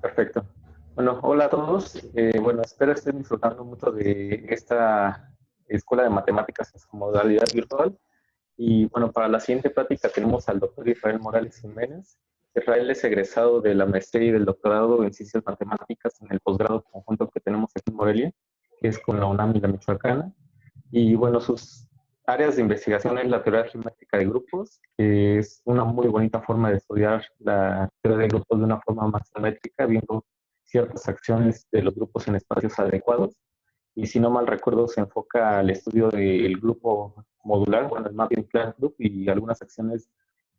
Perfecto. Bueno, hola a todos. Bueno, espero estén disfrutando mucho de esta escuela de matemáticas en su modalidad virtual. Y bueno, para la siguiente plática tenemos al doctor Israel Morales Jiménez. Israel es egresado de la maestría y del doctorado en ciencias matemáticas en el posgrado conjunto que tenemos aquí en Morelia, que es con la UNAM y la Michoacana. Y bueno, sus áreas de investigación es la teoría geométrica de grupos, que es una muy bonita forma de estudiar la teoría de grupos de una forma más geométrica, viendo ciertas acciones de los grupos en espacios adecuados. Y si no mal recuerdo, se enfoca al estudio del grupo modular, bueno, el mapping plan group y algunas acciones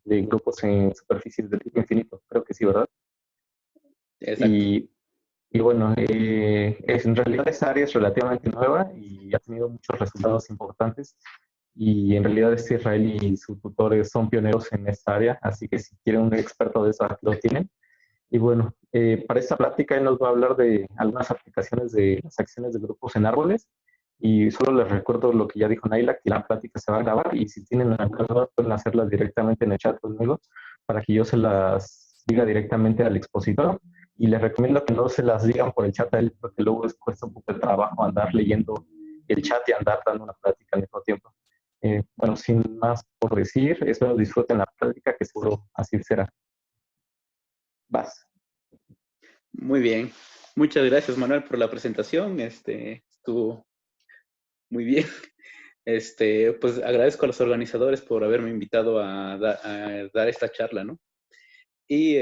de grupos en superficies de tipo infinito. Creo que sí, ¿verdad? Exacto. Y y bueno, en realidad esa área es relativamente nueva y ha tenido muchos resultados importantes. Y en realidad este Israel y sus tutores son pioneros en esta área, así que si quieren un experto de eso, aquí lo tienen. Y bueno, para esta plática él nos va a hablar de algunas aplicaciones de las acciones de grupos en árboles. Y solo les recuerdo lo que ya dijo Naila, que la plática se va a grabar y si tienen alguna duda pueden hacerlas directamente en el chat conmigo para que yo se las diga directamente al expositor. Y les recomiendo que no se las digan por el chat a él porque luego les cuesta un poco de trabajo andar leyendo el chat y andar dando una plática al mismo tiempo. Bueno, sin más por decir, espero disfruten la plática que seguro así será. Vas. Muy bien. Muchas gracias, Manuel, por la presentación. Estuvo muy bien. Pues agradezco a los organizadores por haberme invitado a dar esta charla, ¿no? Y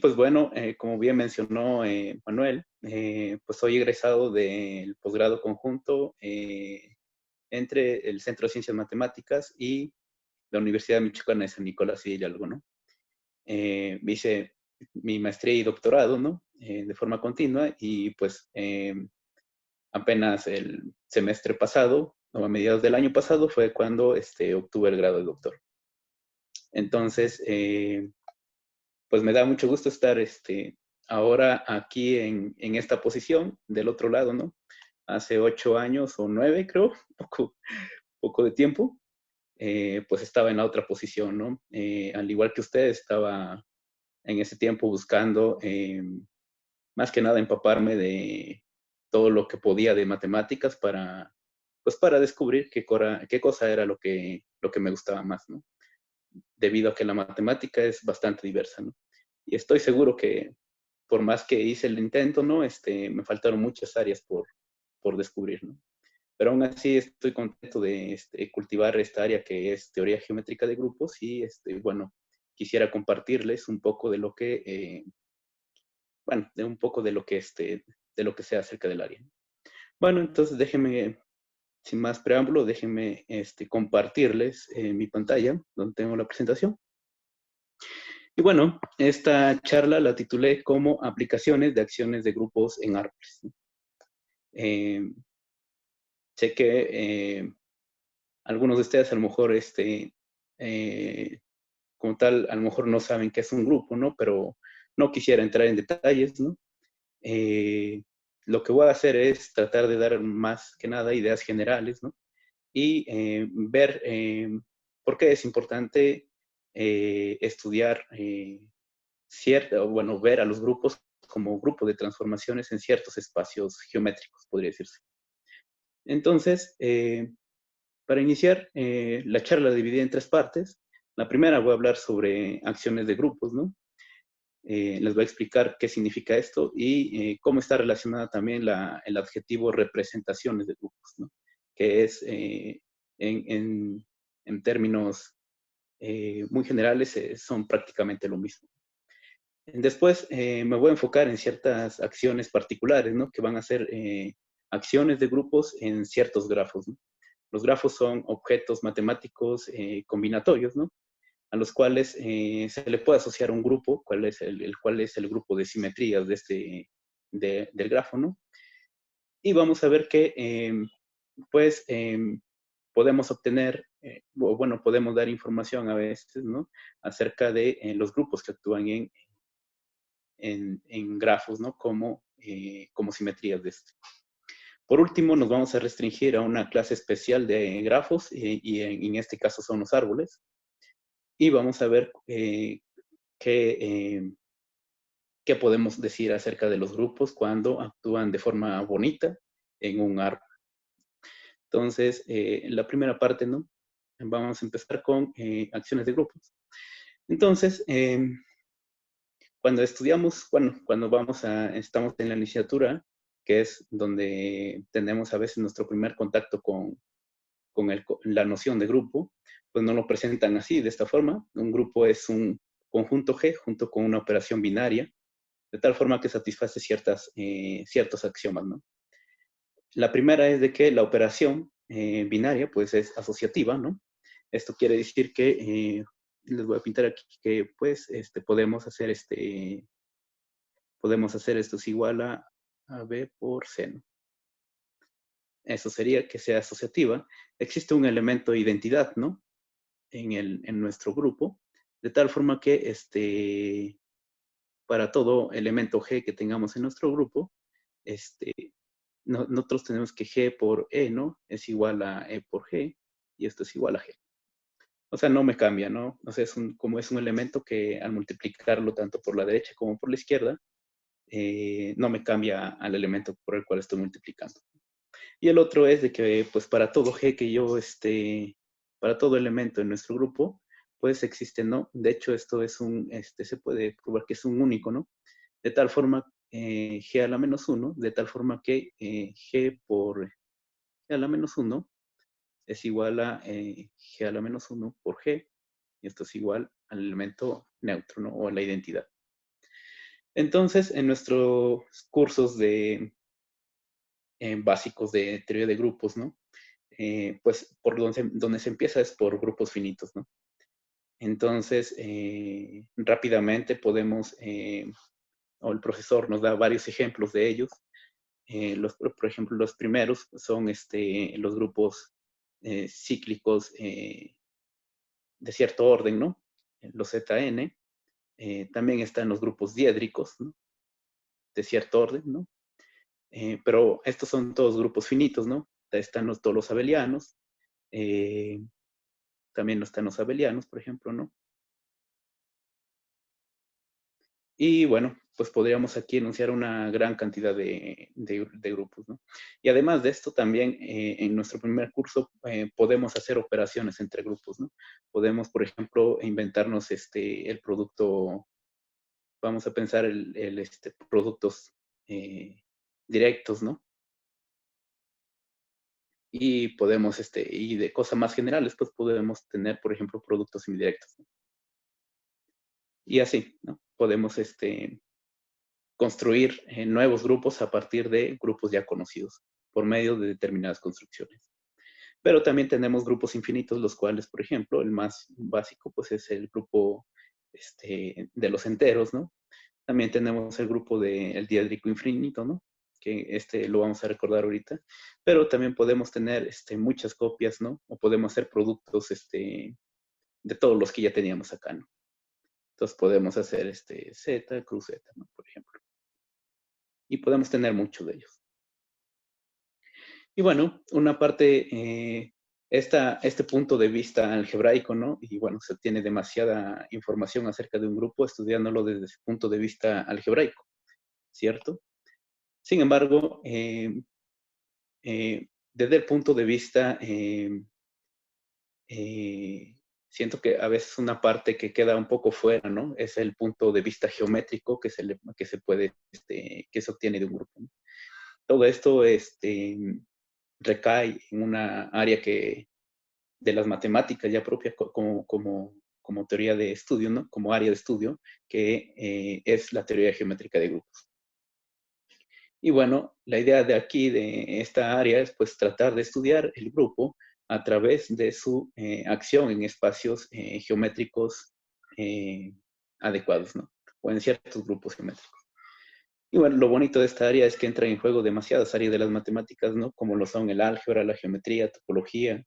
pues bueno, como bien mencionó Manuel, pues soy egresado del posgrado conjunto entre el Centro de Ciencias Matemáticas y la Universidad Michoacana de San Nicolás y Hidalgo, ¿no? Hice mi maestría y doctorado, ¿no? De forma continua y pues apenas el semestre pasado, o a mediados del año pasado, fue cuando obtuve el grado de doctor. Entonces, pues me da mucho gusto estar ahora aquí en esta posición, del otro lado, ¿no? Hace 8 años o 9, creo, poco de tiempo, pues estaba en la otra posición, ¿no? Al igual que usted, estaba en ese tiempo buscando más que nada empaparme de todo lo que podía de matemáticas pues para descubrir qué cosa era lo que me gustaba más, ¿no? Debido a que la matemática es bastante diversa, ¿no? Y estoy seguro que por más que hice el intento, ¿no? Me faltaron muchas áreas por descubrir, ¿no? Pero aún así estoy contento de cultivar esta área que es teoría geométrica de grupos y, bueno, quisiera compartirles un poco de lo que, bueno, de un poco de lo que sé acerca del área. Bueno, entonces déjenme, sin más preámbulo, déjenme compartirles mi pantalla donde tengo la presentación. Y bueno, esta charla la titulé como aplicaciones de acciones de grupos en árboles. Eh, Sé que algunos de ustedes a lo mejor, eh, como tal, a lo mejor no saben qué es un grupo, ¿no? Pero no quisiera entrar en detalles, ¿no? Eh, lo que voy a hacer es tratar de dar más que nada ideas generales, ¿no? Y ver por qué es importante estudiar bueno, ver a los grupos como grupo de transformaciones en ciertos espacios geométricos, podría decirse. Entonces, para iniciar, la charla la dividí en tres partes. La primera voy a hablar sobre acciones de grupos, ¿no? Les voy a explicar qué significa esto y cómo está relacionada también el adjetivo representaciones de grupos, ¿no? Que es, en, en, en términos muy generales, son prácticamente lo mismo. Después me voy a enfocar en ciertas acciones particulares, ¿no? Que van a ser acciones de grupos en ciertos grafos, ¿no? Los grafos son objetos matemáticos combinatorios, ¿no? A los cuales se le puede asociar un grupo, cuál es el grupo de simetrías del grafo, ¿no? Y vamos a ver que, pues, podemos obtener, bueno, podemos dar información a veces, ¿no? Acerca de los grupos que actúan en grafos, ¿no? Como simetrías de este. Por último, nos vamos a restringir a una clase especial de grafos y en este caso son los árboles. Y vamos a ver ¿qué podemos decir acerca de los grupos cuando actúan de forma bonita en un árbol? Entonces, la primera parte, ¿no? Vamos a empezar con acciones de grupos. Entonces, cuando estudiamos, bueno, cuando estamos en la licenciatura, que es donde tenemos a veces nuestro primer contacto con la noción de grupo, pues nos lo presentan así, de esta forma. Un grupo es un conjunto G junto con una operación binaria, de tal forma que satisface ciertos axiomas, ¿no? La primera es de que la operación binaria, pues, es asociativa, ¿no? Esto quiere decir que, les voy a pintar aquí, que, pues, podemos hacer esto es igual a B por C, ¿no? Eso sería que sea asociativa. Existe un elemento de identidad, ¿no? En nuestro grupo, de tal forma que para todo elemento G que tengamos en nuestro grupo, este, nosotros tenemos que G por E, ¿no? Es igual a E por G, y esto es igual a G. O sea, no me cambia, ¿no? O sea, como es un elemento que al multiplicarlo tanto por la derecha como por la izquierda, no me cambia al elemento por el cual estoy multiplicando. Y el otro es de que, pues, para todo G que para todo elemento en nuestro grupo, pues existe, ¿no? De hecho, esto es se puede probar que es un único, ¿no? De tal forma, G a la menos 1, de tal forma que G por G a la menos 1 es igual a G a la menos 1 por G, y esto es igual al elemento neutro, ¿no? O a la identidad. Entonces, en nuestros cursos básicos de teoría de grupos, ¿no? Pues por donde se empieza es por grupos finitos, ¿no? Entonces, rápidamente podemos, o el profesor nos da varios ejemplos de ellos. Por ejemplo, los primeros son los grupos cíclicos de cierto orden, ¿no? Los ZN. También están los grupos diédricos, ¿no? De cierto orden, ¿no? Pero estos son todos grupos finitos, ¿no? Están todos los abelianos, también están los abelianos, por ejemplo, ¿no? Y bueno, pues podríamos aquí enunciar una gran cantidad de grupos, ¿no? Y además de esto, también en nuestro primer curso podemos hacer operaciones entre grupos, ¿no? Podemos, por ejemplo, inventarnos el producto, vamos a pensar productos directos, ¿no? Y podemos, y de cosas más generales, pues podemos tener, por ejemplo, productos indirectos, ¿no? Y así, ¿no? Podemos, construir nuevos grupos a partir de grupos ya conocidos por medio de determinadas construcciones. Pero también tenemos grupos infinitos, los cuales, por ejemplo, el más básico, pues es el grupo de los enteros, ¿no? También tenemos el grupo del diédrico infinito, ¿no? Que lo vamos a recordar ahorita. Pero también podemos tener muchas copias, ¿no? O podemos hacer productos de todos los que ya teníamos acá, ¿no? Entonces podemos hacer Z, cruz Z, ¿no? Por ejemplo. Y podemos tener muchos de ellos. Y bueno, una parte, este punto de vista algebraico, ¿no? Y bueno, se tiene demasiada información acerca de un grupo estudiándolo desde ese punto de vista algebraico, ¿cierto? Sin embargo, desde el punto de vista, siento que a veces una parte que queda un poco fuera, ¿no? Es el punto de vista geométrico que que se obtiene de un grupo, ¿no? Todo esto, recae en una área de las matemáticas ya propia como teoría de estudio, ¿no? Como área de estudio, que es la teoría geométrica de grupos. Y bueno, la idea de aquí, de esta área, es pues tratar de estudiar el grupo a través de su acción en espacios geométricos adecuados, ¿no? O en ciertos grupos geométricos. Y bueno, lo bonito de esta área es que entra en juego demasiadas áreas de las matemáticas, ¿no? Como lo son el álgebra, la geometría, topología,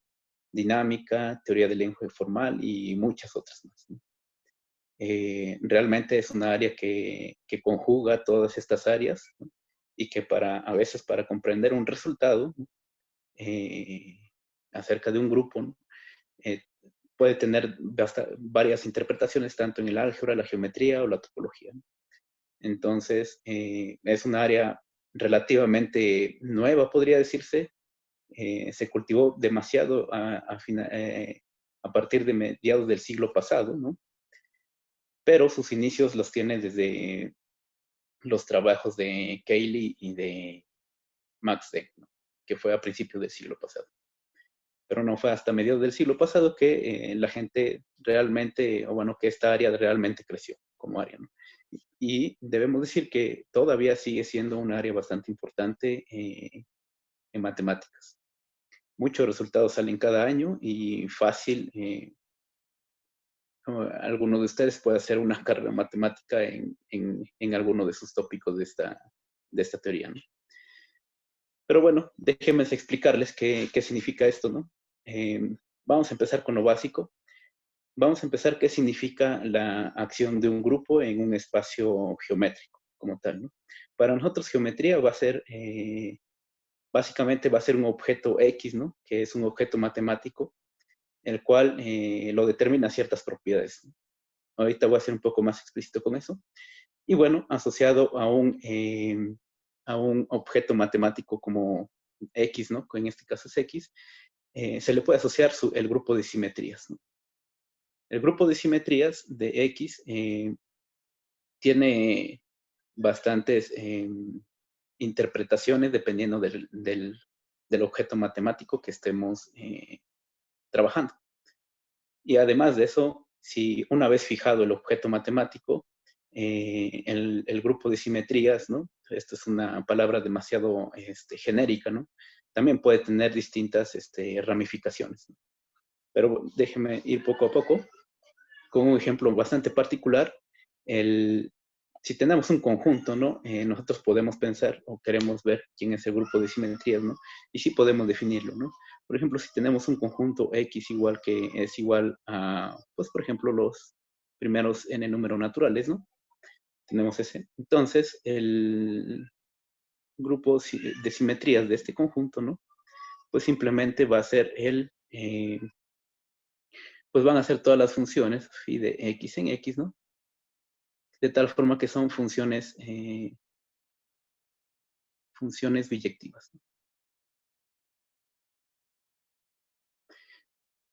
dinámica, teoría del lenguaje formal y muchas otras más, ¿no? Realmente es una área que conjuga todas estas áreas, ¿no? Y que a veces para comprender un resultado, ¿no? eh, acerca de un grupo, ¿no? Eh, puede tener varias interpretaciones tanto en el álgebra, la geometría o la topología, ¿no? Entonces, es un área relativamente nueva, podría decirse. Se cultivó demasiado a partir de mediados del siglo pasado, ¿no? Pero sus inicios los tiene desde los trabajos de Cayley y de Max Deck, ¿no? Que fue a principios del siglo pasado. Pero no fue hasta mediados del siglo pasado que la gente realmente, o bueno, que esta área realmente creció como área, ¿no? Y debemos decir que todavía sigue siendo un área bastante importante en matemáticas. Muchos resultados salen cada año y fácil, alguno de ustedes puede hacer una carrera matemática en alguno de sus tópicos de esta teoría, ¿no? Pero bueno, déjenme explicarles qué significa esto, ¿no? Vamos a empezar con lo básico. Vamos a empezar qué significa la acción de un grupo en un espacio geométrico, como tal, ¿no? Para nosotros geometría va a ser, básicamente va a ser un objeto X, ¿no? Que es un objeto matemático, el cual lo determina ciertas propiedades, ¿no? Ahorita voy a ser un poco más explícito con eso. Y bueno, asociado a un objeto matemático como X, ¿no? Que en este caso es X, se le puede asociar el grupo de simetrías, ¿no? El grupo de simetrías de X tiene bastantes interpretaciones dependiendo del objeto matemático que estemos trabajando. Y además de eso, si una vez fijado el objeto matemático, el grupo de simetrías, ¿no? Esta es una palabra demasiado genérica, ¿no? También puede tener distintas ramificaciones, ¿no? Pero déjeme ir poco a poco con un ejemplo bastante particular. Si tenemos un conjunto, ¿no? Nosotros podemos pensar o queremos ver quién es el grupo de simetrías, ¿no? Y sí podemos definirlo, ¿no? Por ejemplo, si tenemos un conjunto X es igual a, pues, por ejemplo, los primeros n números naturales, ¿no? Tenemos ese. Entonces, el grupo de simetrías de este conjunto, ¿no? Pues simplemente va a ser pues van a ser todas las funciones phi de X en X, ¿no? De tal forma que son funciones biyectivas, ¿no?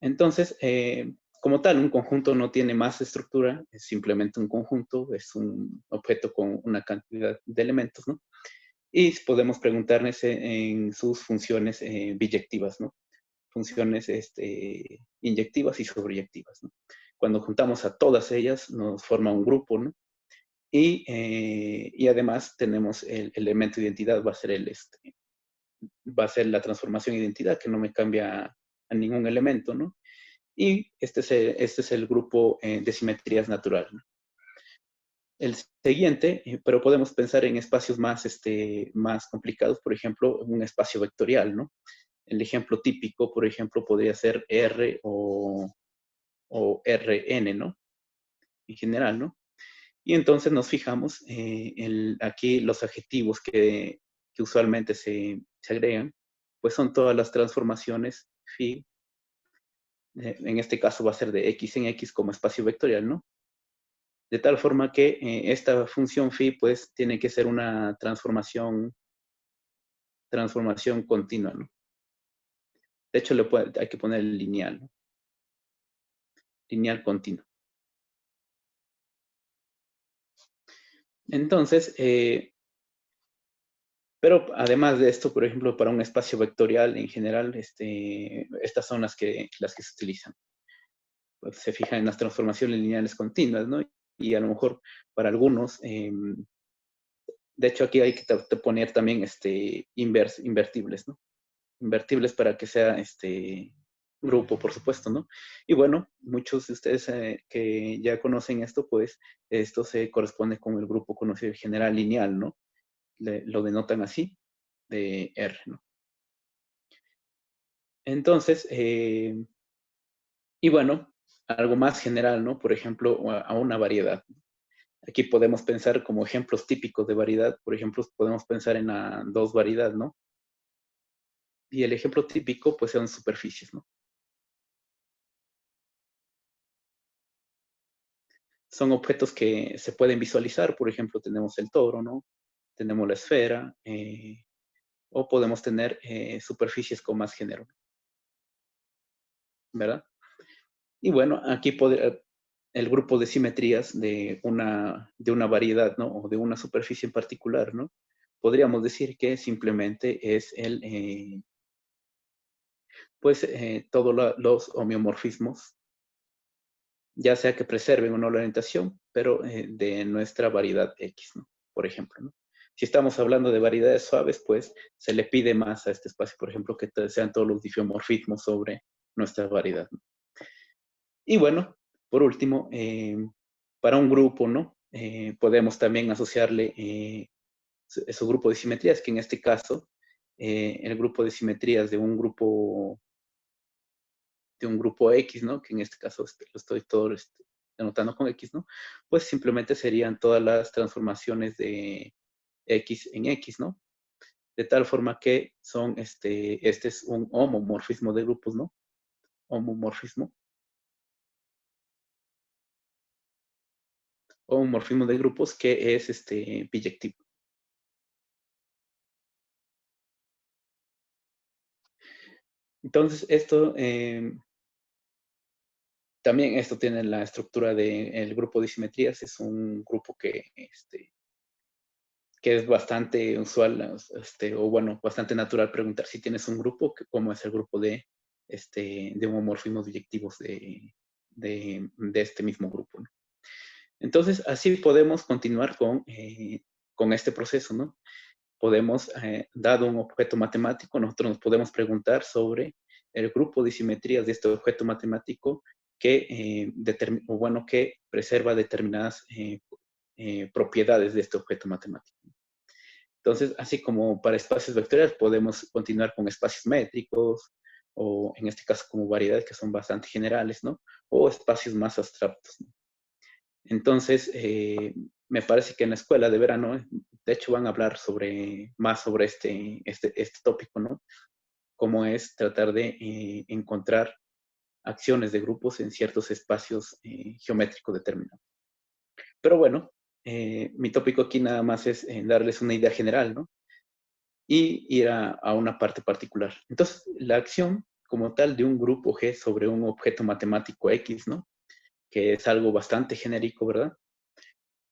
Entonces, como tal, un conjunto no tiene más estructura, es simplemente un conjunto, es un objeto con una cantidad de elementos, ¿no? Y podemos preguntarnos en sus funciones biyectivas, ¿no? Funciones inyectivas y sobreyectivas, ¿no? Cuando juntamos a todas ellas, nos forma un grupo, ¿no? Y además tenemos el elemento de identidad, va a ser la transformación de identidad, que no me cambia a ningún elemento, ¿no? Y este es el grupo de simetrías natural, ¿no? El siguiente, pero podemos pensar en espacios más complicados, por ejemplo, un espacio vectorial, ¿no? El ejemplo típico, por ejemplo, podría ser R o Rn, ¿no? En general, ¿no? Y entonces nos fijamos aquí los adjetivos que usualmente se agregan, pues son todas las transformaciones phi, en este caso va a ser de X en X como espacio vectorial, ¿no? De tal forma que esta función phi pues tiene que ser una transformación continua, ¿no? De hecho, hay que poner lineal, ¿no? Lineal continuo. Entonces, pero además de esto, por ejemplo, para un espacio vectorial en general, estas son las que se utilizan. Pues se fijan en las transformaciones lineales continuas, ¿no? Y a lo mejor para algunos, de hecho aquí hay que poner también invertibles, ¿no? Invertibles para que sea grupo, por supuesto, ¿no? Y bueno, muchos de ustedes que ya conocen esto, pues esto se corresponde con el grupo conocido general lineal, ¿no? Lo denotan así, de R, ¿no? Entonces, y bueno, algo más general, ¿no? Por ejemplo, a una variedad. Aquí podemos pensar como ejemplos típicos de variedad, por ejemplo, podemos pensar en la dos variedad, ¿no? Y el ejemplo típico, pues, son superficies, ¿no? son objetos que se pueden visualizar. Por ejemplo, tenemos el toro, ¿no? Tenemos la esfera, o podemos tener superficies con más género, ¿verdad? Y bueno, aquí el grupo de simetrías de una variedad, ¿no? O de una superficie en particular, ¿no? Podríamos decir que simplemente es todos los homeomorfismos, ya sea que preserven o no la orientación, pero de nuestra variedad X, ¿no? Por ejemplo, ¿no? Si estamos hablando de variedades suaves, pues se le pide más a este espacio, por ejemplo, que sean todos los difeomorfismos sobre nuestra variedad, ¿no? Y bueno, por último, para un grupo, ¿no? Podemos también asociarle su grupo de simetrías, que en este caso, el grupo de simetrías de un grupo X, ¿no? Que en este caso lo estoy todo anotando con X, ¿no? Pues simplemente serían todas las transformaciones de X en X, ¿no? De tal forma que este es un homomorfismo de grupos, ¿no? Homomorfismo. Homomorfismo de grupos que es biyectivo. Entonces, también esto tiene la estructura del grupo de simetrías. Es un grupo que es bastante usual, o bueno, bastante natural preguntar si tienes un grupo, cómo es el grupo de homomorfismos biyectivos de este mismo grupo, ¿no? Entonces, así podemos continuar con este proceso, ¿no? Podemos, dado un objeto matemático, nosotros nos podemos preguntar sobre el grupo de simetrías de este objeto matemático que preserva determinadas propiedades de este objeto matemático. Entonces, así como para espacios vectoriales, podemos continuar con espacios métricos, o en este caso como variedades que son bastante generales, ¿no? O espacios más abstractos, ¿no? Entonces, me parece que en la escuela de verano, de hecho, van a hablar más sobre este tópico, ¿no? Cómo es tratar de encontrar acciones de grupos en ciertos espacios geométricos determinados. Pero bueno, mi tópico aquí nada más es darles una idea general, ¿no? Y ir a una parte particular. Entonces, la acción como tal de un grupo G sobre un objeto matemático X, ¿no? Que es algo bastante genérico, ¿verdad?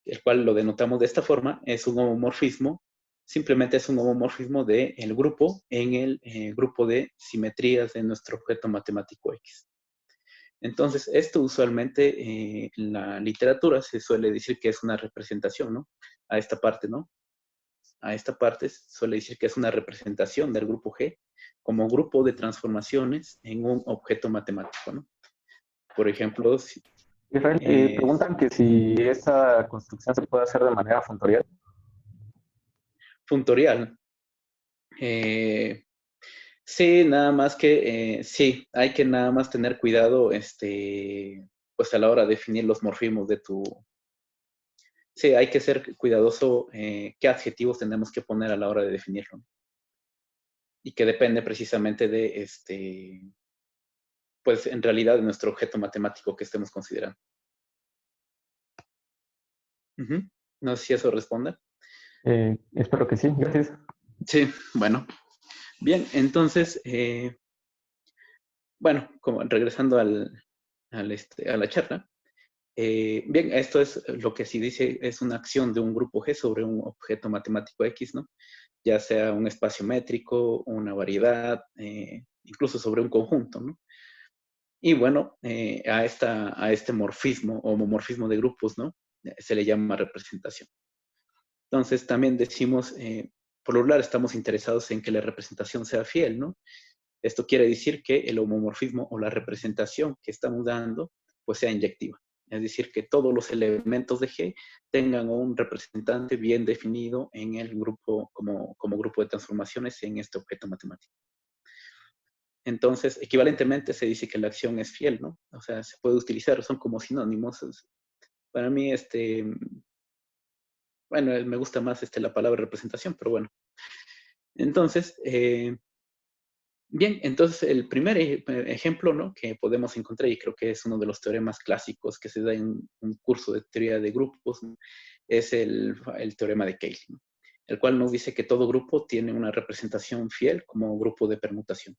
El cual lo denotamos de esta forma, es un homomorfismo, simplemente es un homomorfismo del grupo en el grupo de simetrías de nuestro objeto matemático X. Entonces, esto usualmente en la literatura se suele decir que es una representación, ¿no? A esta parte, ¿no? A esta parte se suele decir que es una representación del grupo G como grupo de transformaciones en un objeto matemático, ¿no? Por ejemplo, Israel, preguntan que si esta construcción se puede hacer de manera funtorial. funtorial. Eh, sí, nada más que, sí, hay que nada más tener cuidado, pues a la hora de definir los morfismos de tu. Sí, hay que ser cuidadoso qué adjetivos tenemos que poner a la hora de definirlo. Y que depende precisamente de, pues en realidad de nuestro objeto matemático que estemos considerando. No sé si eso responde. Espero que sí, gracias. Sí, bueno. Bien, entonces, bueno, como regresando a la charla, bien, esto es lo que sí dice, es una acción de un grupo G sobre un objeto matemático X, ¿no? Ya sea un espacio métrico, una variedad, incluso sobre un conjunto, ¿no? Y bueno, a este morfismo o homomorfismo de grupos, ¿no? Se le llama representación. Entonces, también decimos, por lo regular estamos interesados en que la representación sea fiel, ¿no? Esto quiere decir que el homomorfismo o la representación que estamos dando, pues sea inyectiva. Es decir, que todos los elementos de G tengan un representante bien definido en el grupo, como grupo de transformaciones en este objeto matemático. Entonces, equivalentemente se dice que la acción es fiel, ¿no? O sea, se puede utilizar, son como sinónimos. Para mí, bueno, me gusta más la palabra representación, pero bueno. Entonces, Bien, entonces el primer ejemplo, ¿no?, que podemos encontrar, y creo que es uno de los teoremas clásicos que se da en un curso de teoría de grupos, ¿no?, es el teorema de Cayley, ¿no?, el cual nos dice que todo grupo tiene una representación fiel como grupo de permutación.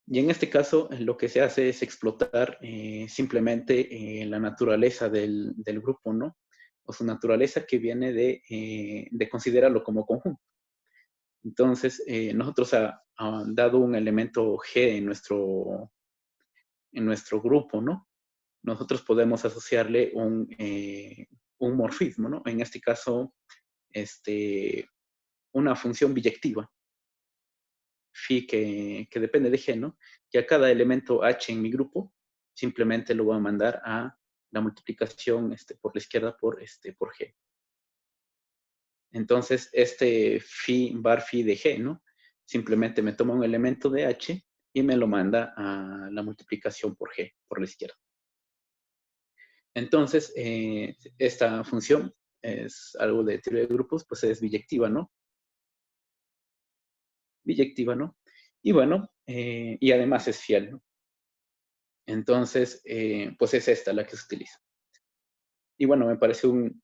Y en este caso, lo que se hace es explotar simplemente la naturaleza del grupo, ¿no?, o su naturaleza que viene de considerarlo como conjunto. Entonces, nosotros, dado un elemento G en nuestro grupo, ¿no?, nosotros podemos asociarle un morfismo, ¿no?, en este caso, una función biyectiva, phi, que depende de G, ¿no?, que a cada elemento H en mi grupo simplemente lo voy a mandar a la multiplicación por la izquierda por G. Entonces, phi, bar phi de G, ¿no?, simplemente me toma un elemento de H y me lo manda a la multiplicación por G, por la izquierda. Entonces, esta función es algo de teoría de grupos, pues es biyectiva, ¿no? Biyectiva, ¿no? Y bueno, y además es fiel, ¿no? Entonces, pues es esta la que se utiliza. Y bueno, me parece un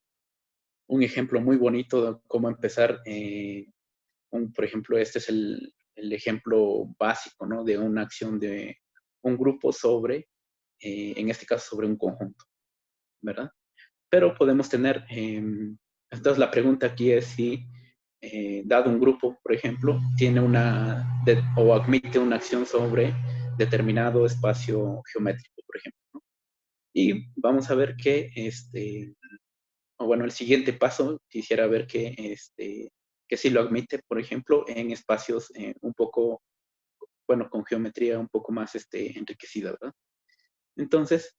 ejemplo muy bonito de cómo empezar. Por ejemplo, este es el ejemplo básico, ¿no?, de una acción de un grupo sobre, en este caso, sobre un conjunto, ¿verdad? Pero podemos tener, entonces la pregunta aquí es si, dado un grupo, por ejemplo, tiene o admite una acción sobre determinado espacio geométrico, por ejemplo, ¿no? Y vamos a ver que, o bueno, el siguiente paso quisiera ver que si lo admite, por ejemplo, en espacios un poco, bueno, con geometría un poco más enriquecida, ¿verdad? Entonces,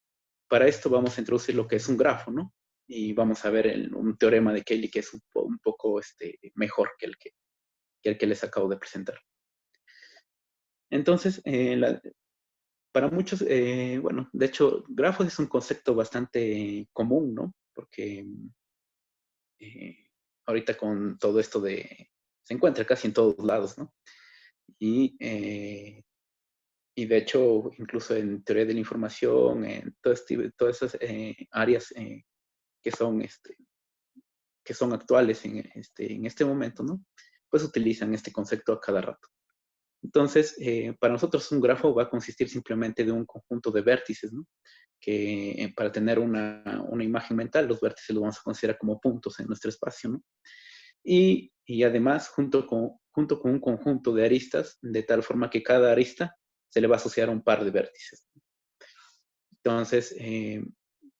para esto vamos a introducir lo que es un grafo, ¿no? Y vamos a ver un teorema de Cayley que es un poco mejor que el que les acabo de presentar. Entonces, para muchos, bueno, de hecho, grafos es un concepto bastante común, ¿no? Porque eh, ahorita con todo esto se encuentra casi en todos lados, ¿no? Y, y de hecho, incluso en teoría de la información, en todas esas áreas que son, que son actuales en este momento, ¿no?, pues utilizan este concepto a cada rato. Entonces, para nosotros un grafo va a consistir simplemente de un conjunto de vértices, ¿no?, que para tener una imagen mental, los vértices los vamos a considerar como puntos en nuestro espacio, ¿no? Y además, junto con un conjunto de aristas, de tal forma que cada arista se le va a asociar a un par de vértices. Entonces,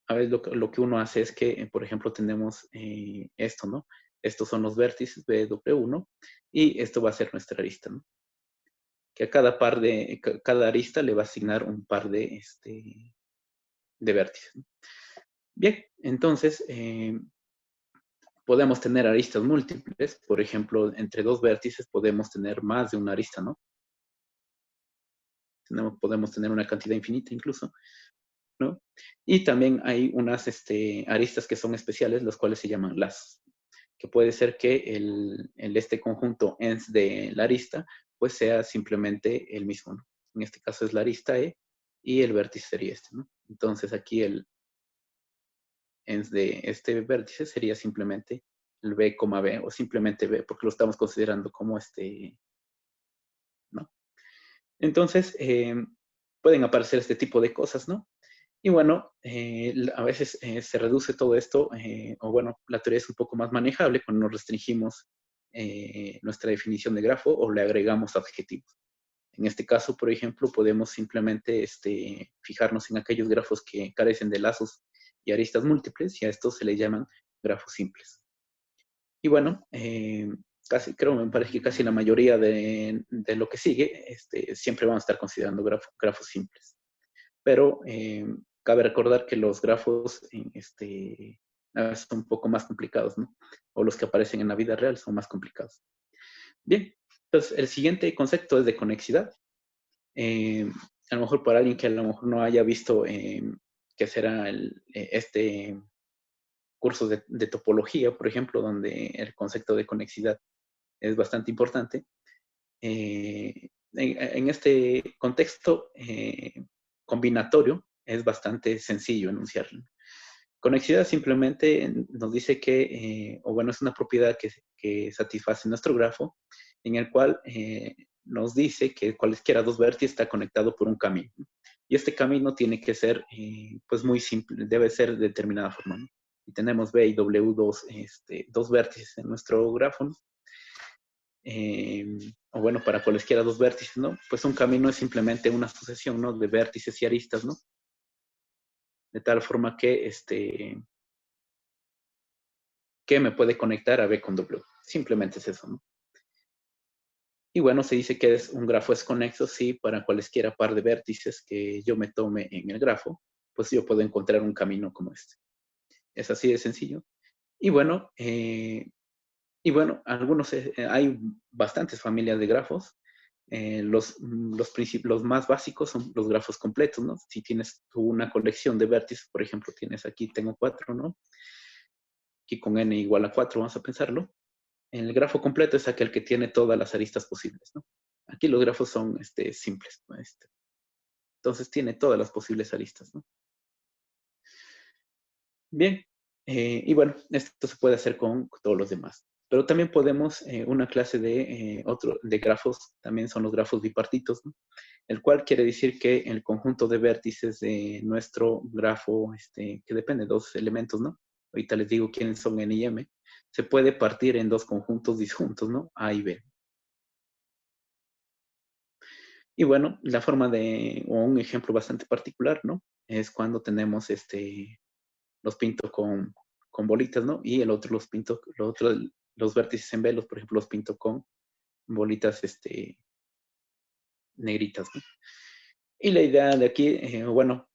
a veces lo que uno hace es que, por ejemplo, tenemos esto, ¿no? Estos son los vértices BW1 y esto va a ser nuestra arista, ¿no? Que a cada arista le va a asignar un par de vértices, ¿no? Bien, entonces, podemos tener aristas múltiples. Por ejemplo, entre dos vértices podemos tener más de una arista, ¿no? Podemos tener una cantidad infinita incluso, ¿no? Y también hay unas aristas que son especiales, las cuales se llaman lazos, que puede ser que este conjunto ENS de la arista pues sea simplemente el mismo, ¿no? En este caso es la arista E y el vértice sería ¿no? Entonces aquí el ENS de este vértice sería simplemente el B, B o simplemente B porque lo estamos considerando como ¿no? Entonces, pueden aparecer este tipo de cosas, ¿no? Y bueno, a veces se reduce todo esto, o bueno, la teoría es un poco más manejable cuando nos restringimos nuestra definición de grafo o le agregamos adjetivos. En este caso, por ejemplo, podemos simplemente fijarnos en aquellos grafos que carecen de lazos y aristas múltiples y a estos se les llaman grafos simples. Y bueno, me parece que casi la mayoría de lo que sigue, siempre vamos a estar considerando grafos simples. Pero cabe recordar que los grafos a veces son un poco más complicados, ¿no? O los que aparecen en la vida real son más complicados. Bien, entonces el siguiente concepto es de conexidad. A lo mejor para alguien que a lo mejor no haya visto qué será este curso de topología, por ejemplo, donde el concepto de conexidad es bastante importante, en este contexto combinatorio es bastante sencillo enunciarlo. Conexidad simplemente nos dice que, o bueno, es una propiedad que satisface nuestro grafo, en el cual nos dice que cualesquiera dos vértices está conectado por un camino. Y este camino tiene que ser, pues muy simple, debe ser de determinada forma, ¿no? Y tenemos B y W dos vértices en nuestro grafo, ¿no? O bueno, para cualesquiera dos vértices, ¿no? Pues un camino es simplemente una sucesión, ¿no? De vértices y aristas, ¿no? De tal forma que me puede conectar a B con W. Simplemente es eso, ¿no? Y bueno, se dice que un grafo es conexo si para cualesquiera par de vértices que yo me tome en el grafo, pues yo puedo encontrar un camino como este. Es así de sencillo. Y bueno, hay bastantes familias de grafos. Los más básicos son los grafos completos, ¿no? Si tienes una colección de vértices, por ejemplo, tengo 4, ¿no? Aquí con n igual a 4, vamos a pensarlo. El grafo completo es aquel que tiene todas las aristas posibles, ¿no? Aquí los grafos son simples, ¿no? Entonces tiene todas las posibles aristas, ¿no? Bien, y bueno, esto se puede hacer con todos los demás. Pero también podemos, una clase de grafos, también son los grafos bipartitos, ¿no? El cual quiere decir que el conjunto de vértices de nuestro grafo, que depende de dos elementos, ¿no? Ahorita les digo quiénes son N y M, se puede partir en dos conjuntos disjuntos, ¿no? A y B. Y bueno, o un ejemplo bastante particular, ¿no? Es cuando tenemos los pinto con bolitas, ¿no? Y el otro los vértices en velos, por ejemplo, los pinto con bolitas negritas, ¿no? Y la idea de aquí, bueno,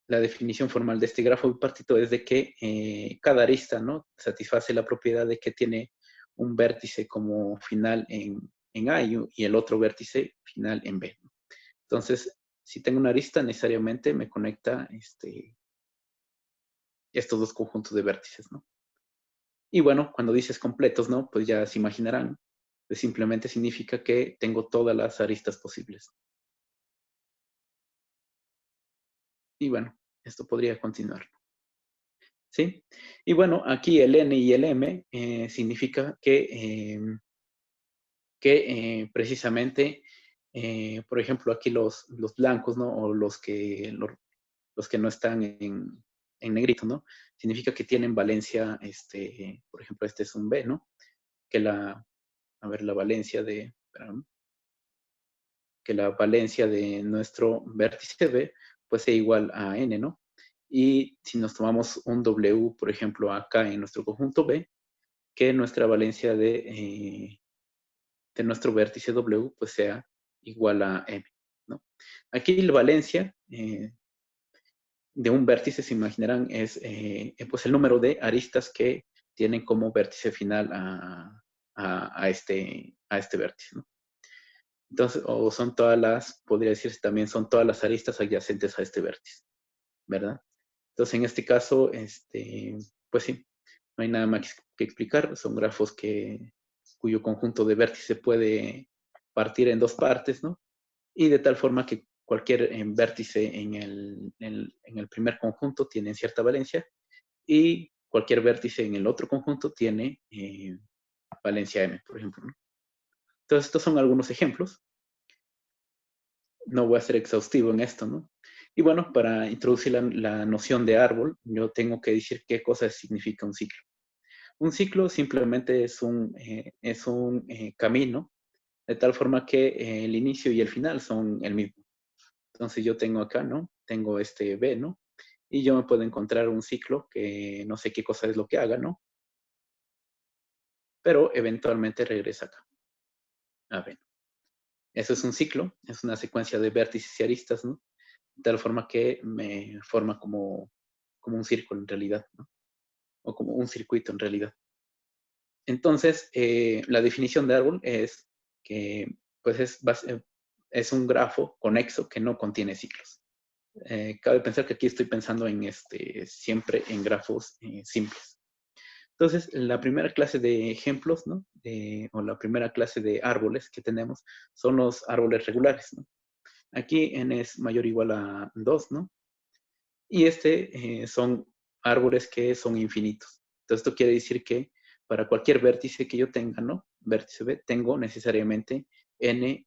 la definición formal de este grafo bipartito es de que cada arista, ¿no? Satisface la propiedad de que tiene un vértice como final en A y el otro vértice final en B, ¿no? Entonces, si tengo una arista, necesariamente me conecta estos dos conjuntos de vértices, ¿no? Y bueno, cuando dices completos, ¿no? Pues ya se imaginarán, pues simplemente significa que tengo todas las aristas posibles. Y bueno, esto podría continuar, ¿sí? Y bueno, aquí el N y el M significa que precisamente, por ejemplo, aquí los blancos, ¿no? O los que no están en negrito, ¿no? Significa que tienen valencia, por ejemplo, este es un B, ¿no? La valencia que la valencia de nuestro vértice B, pues es igual a N, ¿no? Y si nos tomamos un W, por ejemplo, acá en nuestro conjunto B, que nuestra valencia de nuestro vértice W, pues sea igual a M, ¿no? Aquí la valencia de un vértice, se imaginarán, es pues el número de aristas que tienen como vértice final a este vértice, ¿no? Entonces, o son podría decirse también, son todas las aristas adyacentes a este vértice, ¿verdad? Entonces, en este caso, pues sí, no hay nada más que explicar. Son grafos cuyo conjunto de vértices puede partir en dos partes, ¿no? Y de tal forma que cualquier vértice en el primer conjunto tiene cierta valencia y cualquier vértice en el otro conjunto tiene valencia M, por ejemplo, ¿no? Entonces, estos son algunos ejemplos. No voy a ser exhaustivo en esto, ¿no? Y bueno, para introducir la noción de árbol, yo tengo que decir qué cosa significa un ciclo. Un ciclo simplemente es un camino, de tal forma que el inicio y el final son el mismo. Entonces yo tengo acá, ¿no? Tengo este B, ¿no? Y yo me puedo encontrar un ciclo que no sé qué cosa es lo que haga, ¿no? Pero eventualmente regresa acá, a B. Eso es un ciclo, es una secuencia de vértices y aristas, ¿no? De tal forma que me forma como un círculo en realidad, ¿no? O como un circuito en realidad. Entonces, la definición de árbol es que pues es un grafo conexo que no contiene ciclos. Cabe pensar que aquí estoy pensando siempre en grafos simples. Entonces, la primera clase de ejemplos, ¿no? O la primera clase de árboles que tenemos son los árboles regulares, ¿no? Aquí n es mayor o igual a 2, ¿no? Y son árboles que son infinitos. Entonces, esto quiere decir que para cualquier vértice que yo tenga, ¿no? Vértice B, tengo necesariamente n,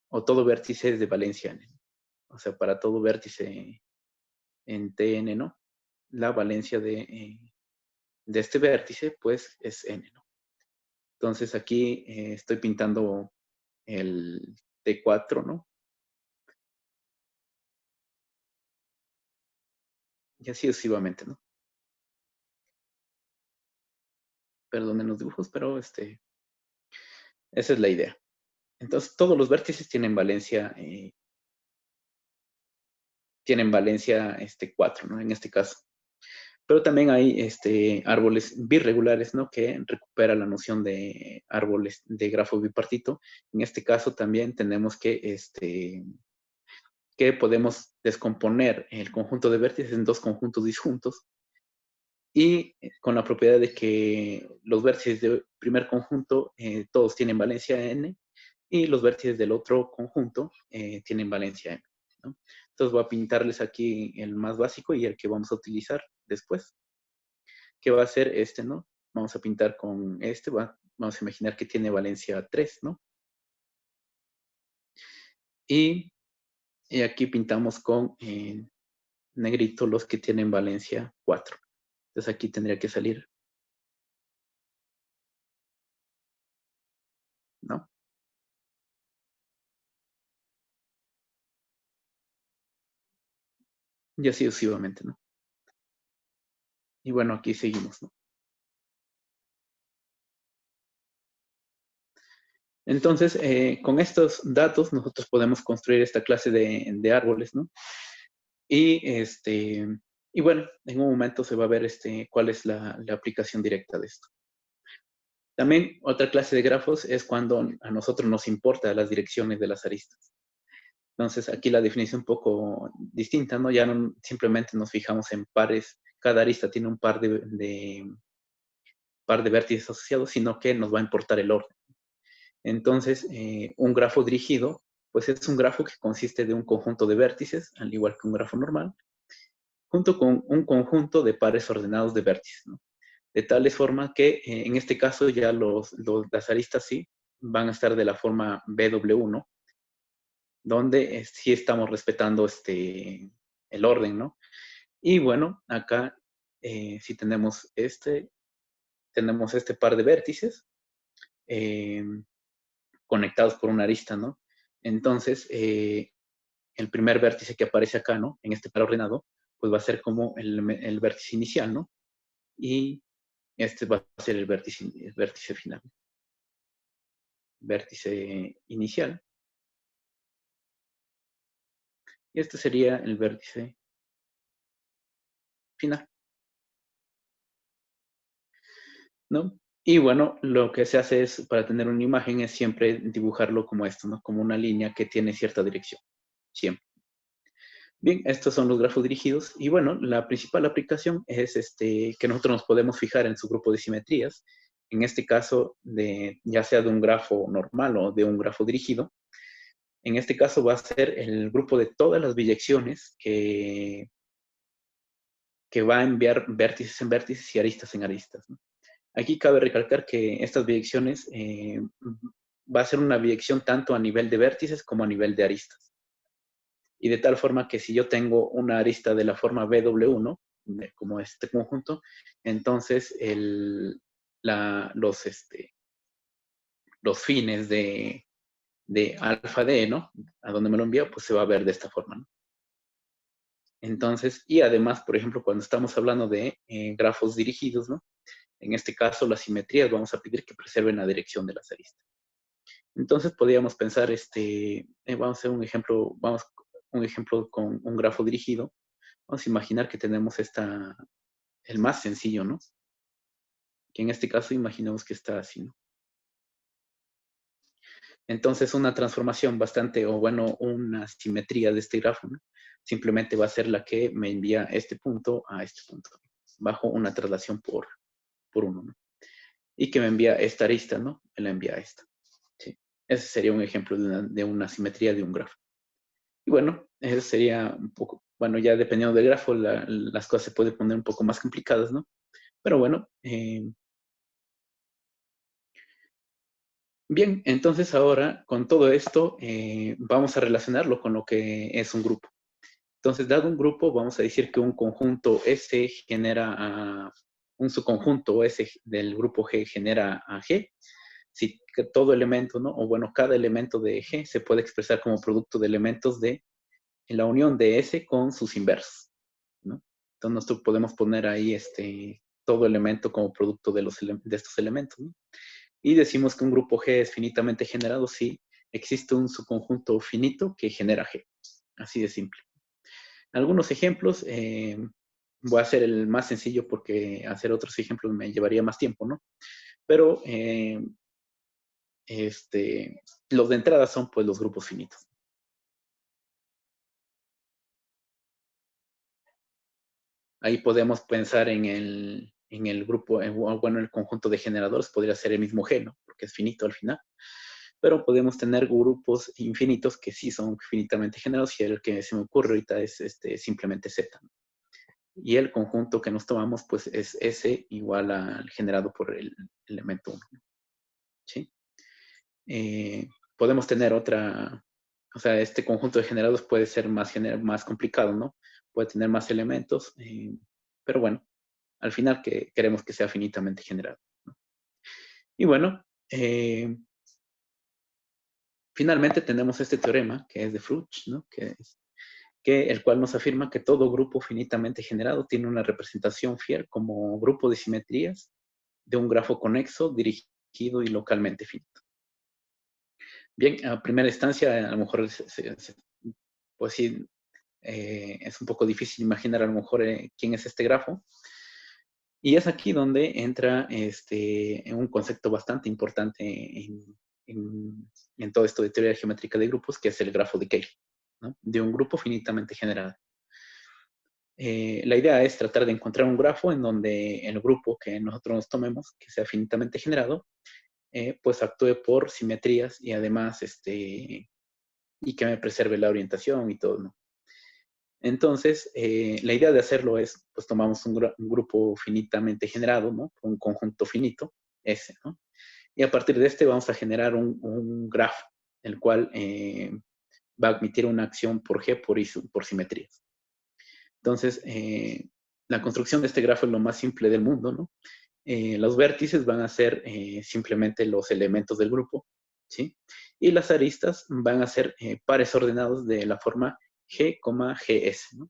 o todo vértice es de valencia n. O sea, para todo vértice en Tn, ¿no? La valencia de este vértice, pues, es n, ¿no? Entonces, aquí estoy pintando el T4, ¿no? Y así sucesivamente, ¿no? Perdonen los dibujos, pero esa es la idea. Entonces, todos los vértices tienen valencia 4, ¿no? En este caso. Pero también hay árboles birregulares, ¿no? Que recupera la noción de árboles de grafo bipartito. En este caso también tenemos que podemos descomponer el conjunto de vértices en dos conjuntos disjuntos y con la propiedad de que los vértices del primer conjunto todos tienen valencia n y los vértices del otro conjunto tienen valencia m, ¿no? Entonces voy a pintarles aquí el más básico y el que vamos a utilizar después, que va a ser ¿no? Vamos a pintar con vamos a imaginar que tiene valencia 3, ¿no? Y, aquí pintamos con negrito los que tienen valencia 4. Entonces aquí tendría que salir, ¿no? Y así sucesivamente, ¿no? Y bueno, aquí seguimos, ¿no? Entonces, con estos datos nosotros podemos construir esta clase de árboles, ¿no? Y bueno, en un momento se va a ver cuál es la aplicación directa de esto. También otra clase de grafos es cuando a nosotros nos importa las direcciones de las aristas. Entonces, aquí la definición es un poco distinta, ¿no? Ya no simplemente nos fijamos en pares, cada arista tiene un par de vértices asociados, sino que nos va a importar el orden. Entonces, un grafo dirigido, pues es un grafo que consiste de un conjunto de vértices, al igual que un grafo normal, junto con un conjunto de pares ordenados de vértices, ¿no? De tal forma que en este caso ya las aristas sí van a estar de la forma BW, ¿no? Donde sí estamos respetando el orden, ¿no? Y bueno, acá sí tenemos este par de vértices eh, conectados por una arista, ¿no? Entonces, el primer vértice que aparece acá, ¿no? En este par ordenado, pues va a ser como el vértice inicial, ¿no? Y este va a ser el vértice final. Vértice inicial. Y este sería el vértice final, ¿no? Y bueno, lo que se hace es, para tener una imagen, es siempre dibujarlo como esto, ¿no? Como una línea que tiene cierta dirección, siempre. Bien, estos son los grafos dirigidos. Y bueno, la principal aplicación es que nosotros nos podemos fijar en su grupo de simetrías. En este caso, ya sea de un grafo normal o de un grafo dirigido. En este caso va a ser el grupo de todas las biyecciones que va a enviar vértices en vértices y aristas en aristas, ¿no? Aquí cabe recalcar que estas biyecciones va a ser una biyección tanto a nivel de vértices como a nivel de aristas. Y de tal forma que si yo tengo una arista de la forma BW, ¿no? Como este conjunto, entonces los fines de alfa D, ¿no? A donde me lo envía, pues se va a ver de esta forma, ¿no? Entonces, y además, por ejemplo, cuando estamos hablando de grafos dirigidos, ¿no? En este caso, las simetrías vamos a pedir que preserven la dirección de las aristas. Entonces, podríamos pensar, vamos a hacer un ejemplo con un grafo dirigido. Vamos a imaginar que tenemos el más sencillo, ¿no? Que en este caso imaginemos que está así, ¿no? Entonces, una transformación bastante, o bueno, una simetría de este grafo, ¿no? Simplemente va a ser la que me envía este punto a este punto, bajo una traslación por por 1, ¿no? Y que me envía esta arista, ¿no? Me la envía esta. ¿Sí? Ese sería un ejemplo de una simetría de un grafo. Y bueno, eso sería un poco, bueno, ya dependiendo del grafo, las cosas se pueden poner un poco más complicadas, ¿no? Pero bueno, bien, entonces ahora con todo esto vamos a relacionarlo con lo que es un grupo. Entonces, dado un grupo, vamos a decir que un conjunto S genera un subconjunto S del grupo G genera a G. Si todo elemento, ¿no? O bueno, cada elemento de G se puede expresar como producto de elementos de la unión de S con sus inversos, ¿no? Entonces, nosotros podemos poner ahí todo elemento como producto de estos elementos, ¿no? Y decimos que un grupo G es finitamente generado si existe un subconjunto finito que genera G. Así de simple. Algunos ejemplos, voy a hacer el más sencillo porque hacer otros ejemplos me llevaría más tiempo, ¿no? Pero los de entrada son pues los grupos finitos. Ahí podemos pensar en el grupo, bueno, el conjunto de generadores podría ser el mismo G, ¿no? Porque es finito al final. Pero podemos tener grupos infinitos que sí son finitamente generados y el que se me ocurre ahorita es simplemente Z, ¿no? Y el conjunto que nos tomamos pues es S igual al generado por el elemento 1. ¿Sí? Podemos tener otra, o sea, este conjunto de generados puede ser más complicado, ¿no? Puede tener más elementos, pero bueno, al final queremos que sea finitamente generado, ¿no? Y bueno, finalmente tenemos este teorema que es de Fruch, ¿no? El cual nos afirma que todo grupo finitamente generado tiene una representación fiel como grupo de simetrías de un grafo conexo dirigido y localmente finito. Bien, a primera instancia, a lo mejor, pues sí, es un poco difícil imaginar a lo mejor quién es este grafo. Y es aquí donde entra un concepto bastante importante en todo esto de teoría geométrica de grupos, que es el grafo de Cayley, ¿no? De un grupo finitamente generado. La idea es tratar de encontrar un grafo en donde el grupo que nosotros nos tomemos, que sea finitamente generado, pues actúe por simetrías y además y que me preserve la orientación y todo, ¿no? Entonces, la idea de hacerlo es, pues tomamos un grupo finitamente generado, ¿no? Un conjunto finito, S, ¿no? Y a partir de vamos a generar un grafo, el cual va a admitir una acción por G por simetrías. Entonces, la construcción de este grafo es lo más simple del mundo, ¿no? Los vértices van a ser simplemente los elementos del grupo, ¿sí? Y las aristas van a ser pares ordenados de la forma G, GS, ¿no?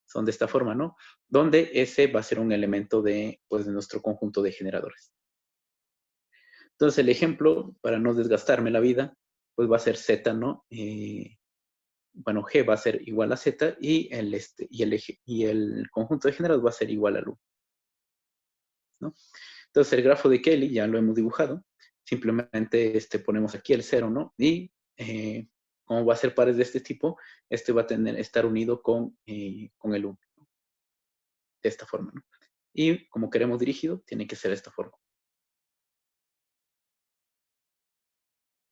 Son de esta forma, ¿no? Donde S va a ser un elemento pues, de nuestro conjunto de generadores. Entonces, el ejemplo, para no desgastarme la vida, pues va a ser Z, ¿no? Bueno, G va a ser igual a Z y el conjunto de generadores va a ser igual al 1, ¿no? Entonces, el grafo de Cayley ya lo hemos dibujado. Simplemente ponemos aquí el 0, ¿no? Y como va a ser pares de este tipo, va a estar unido con el 1, ¿no? De esta forma, ¿no? Y como queremos dirigido, tiene que ser de esta forma.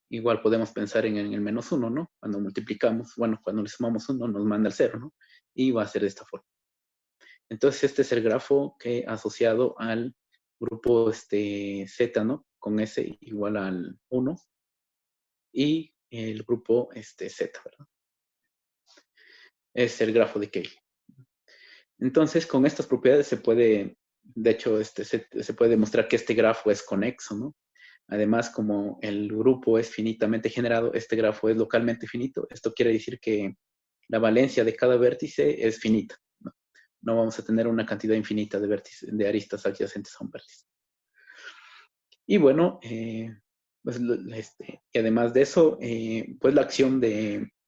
Igual podemos pensar en el menos 1, ¿no? Cuando multiplicamos, bueno, cuando le sumamos 1 nos manda el 0, ¿no? Y va a ser de esta forma. Entonces, este es el grafo que asociado al grupo Z, ¿no? Con S igual al 1 y el grupo Z, ¿verdad? Es el grafo de Cayley. Entonces, con estas propiedades se puede, de hecho, se puede demostrar que este grafo es conexo, ¿no? Además, como el grupo es finitamente generado, este grafo es localmente finito. Esto quiere decir que la valencia de cada vértice es finita, ¿no? No vamos a tener una cantidad infinita de vértices, de aristas adyacentes a un vértice. Y bueno, pues, y además de eso, pues la acción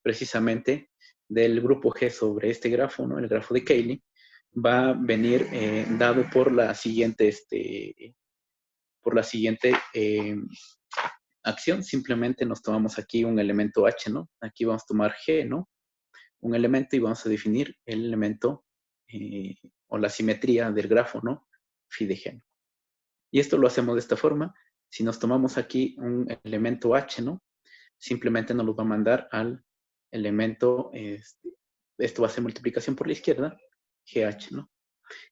precisamente del grupo G sobre este grafo, ¿no? El grafo de Cayley, va a venir dado por la siguiente acción. Simplemente nos tomamos aquí un elemento H, ¿no? Aquí vamos a tomar G, ¿no? Un elemento y vamos a definir el elemento o la simetría del grafo, ¿no? Phi de G. Y esto lo hacemos de esta forma. Si nos tomamos aquí un elemento H, ¿no? Simplemente nos lo va a mandar al elemento, esto va a ser multiplicación por la izquierda, GH, ¿no?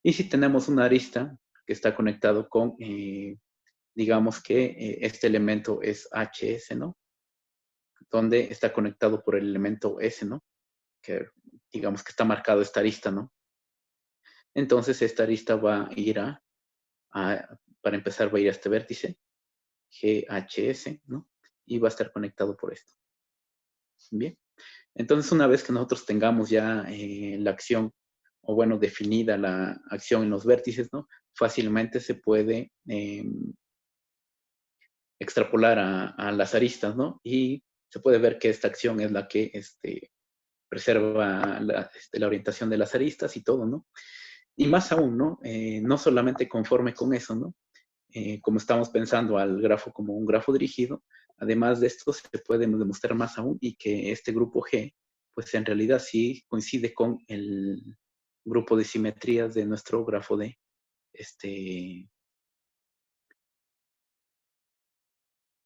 Y si tenemos una arista que está conectado con, digamos que este elemento es HS, ¿no? Donde está conectado por el elemento S, ¿no? Que digamos que está marcado esta arista, ¿no? Entonces esta arista va a ir para empezar va a ir a este vértice, GHS, ¿no? Y va a estar conectado por esto. Bien. Entonces una vez que nosotros tengamos ya la acción, o bueno, definida la acción en los vértices, ¿no? Fácilmente se puede extrapolar a las aristas, ¿no? Y se puede ver que esta acción es la que preserva la orientación de las aristas y todo, ¿no? Y más aún, ¿no? No solamente conforme con eso, ¿no? Como estamos pensando al grafo como un grafo dirigido, además de esto se puede demostrar más aún y que este grupo G, pues en realidad sí coincide con el grupo de simetrías de nuestro grafo de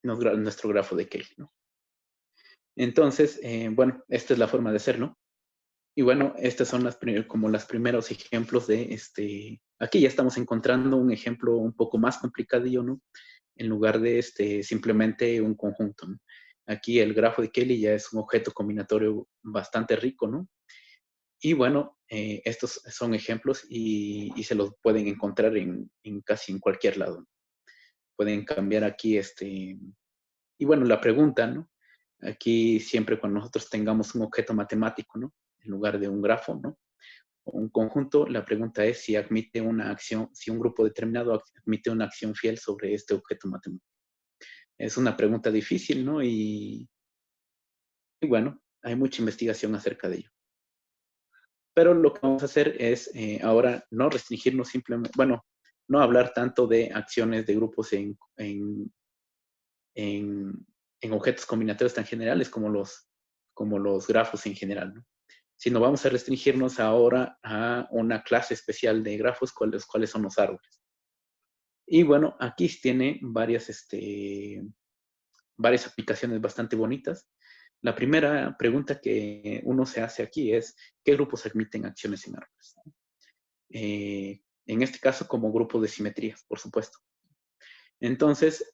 nuestro grafo de Kelly, ¿no? Entonces, bueno, esta es la forma de hacerlo. Y bueno, estas son como los primeros ejemplos de aquí ya estamos encontrando un ejemplo un poco más complicadillo, ¿no? En lugar de simplemente un conjunto, ¿no? Aquí el grafo de Kelly ya es un objeto combinatorio bastante rico, ¿no? Y bueno, estos son ejemplos y se los pueden encontrar en casi en cualquier lado, ¿no? Pueden cambiar aquí y bueno, la pregunta, ¿no? Aquí siempre cuando nosotros tengamos un objeto matemático, ¿no? En lugar de un grafo, ¿no? O un conjunto, la pregunta es si admite una acción, si un grupo determinado admite una acción fiel sobre este objeto matemático. Es una pregunta difícil, ¿no? Y bueno, hay mucha investigación acerca de ello. Pero lo que vamos a hacer es ahora no restringirnos simplemente, bueno, no hablar tanto de acciones de grupos en objetos combinatorios tan generales como los grafos en general, ¿no? Sino vamos a restringirnos ahora a una clase especial de grafos, cuáles son los árboles. Y bueno, aquí tiene varias aplicaciones bastante bonitas. La primera pregunta que uno se hace aquí es, ¿qué grupos admiten acciones en árboles? En este caso, como grupo de simetrías, por supuesto. Entonces,